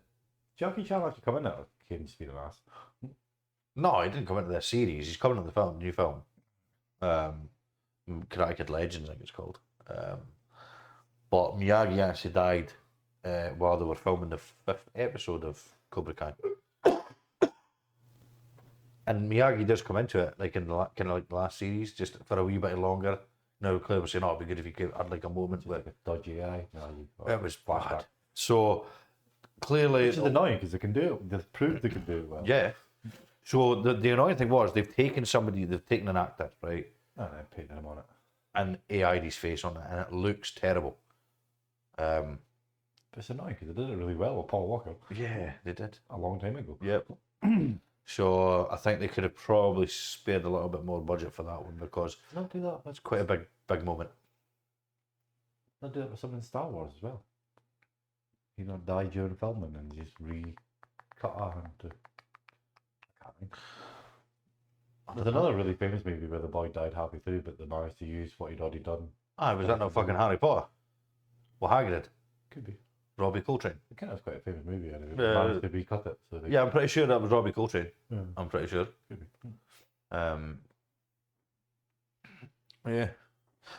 Jackie Chan actually come in it, or Caden Speed and ass. No, he didn't come into the series. He's coming in the film, new film. Karate Kid Legends, I think it's called. But Miyagi actually died while they were filming the 5th episode of Cobra Kai. And Miyagi does come into it, like in the kind of like the last series, just for a wee bit longer. Now, Claire was saying, "Oh, it'd be good if you could had like a moment with Like a dodgy eye. No, it was bad." So clearly, Which is annoying because they can do it. They've proved they can do it well. yeah. So the annoying thing was they've taken an actor, right, And then painted him on it. and AI'd his face on it, and it looks terrible. But it's annoying because they did it really well with Paul Walker Yeah, they did. a long time ago. Yep. So I think they could have probably spared a little bit more budget for that one because Not do that. that's quite a big moment. Not do it with something in Star Wars as well. You know, die during filming and just cut her into. I can't think. There's another really famous movie where the boy died halfway through, but they managed to use what he'd already done. Was that not fucking Harry Potter? Well, Hagrid, Could be. Robbie Coltrane. It kind of was quite a famous movie anyway. Yeah. They managed to recut it. So they, Yeah, I'm pretty sure that was Robbie Coltrane. Yeah. I'm pretty sure. Could be. Yeah.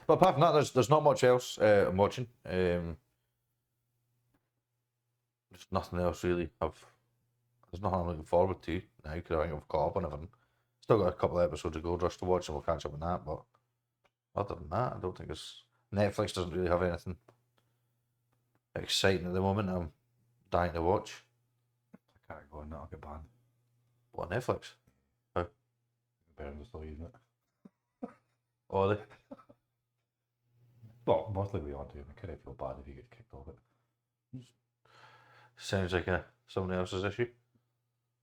But apart from that, there's not much else I'm watching. There's nothing else really. There's nothing I'm looking forward to now because I think I've caught up on everything. Still got a couple of episodes of Gold Rush to watch, and we'll catch up on that. But other than that, I don't think Netflix doesn't really have anything exciting at the moment. I'm dying to watch. I can't go on that. I'll get banned. What, Netflix? Parents are still using it. Oh, they? Well, mostly we aren't doing it. I kind of feel bad if you get kicked off it. Sounds like someone else's issue.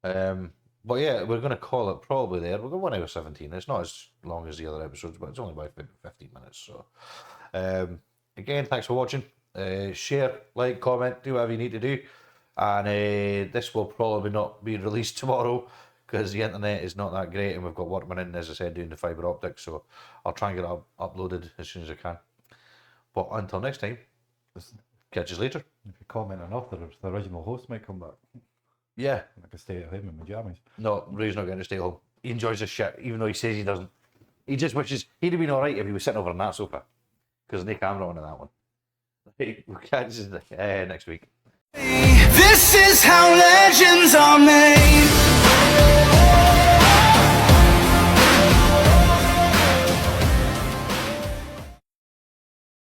But yeah, we're going to call it probably there. We're going 1 hour 17. It's not as long as the other episodes, but it's only about 15 minutes. So, again, thanks for watching. Share, like, comment, do whatever you need to do. And this will probably not be released tomorrow because the internet is not that great and we've got workmen in, as I said, doing the fibre optics. So I'll try and get it uploaded as soon as I can. But until next time, catch you later. If you comment enough, the original host might come back. Yeah. I can stay at home in my jammies. No, Ray's not going to stay home. He enjoys this shit, even though he says he doesn't. He just wishes he'd have been alright if he was sitting over on that sofa. Because there's no camera on in that one. We'll catch you next week. This is how legends are made.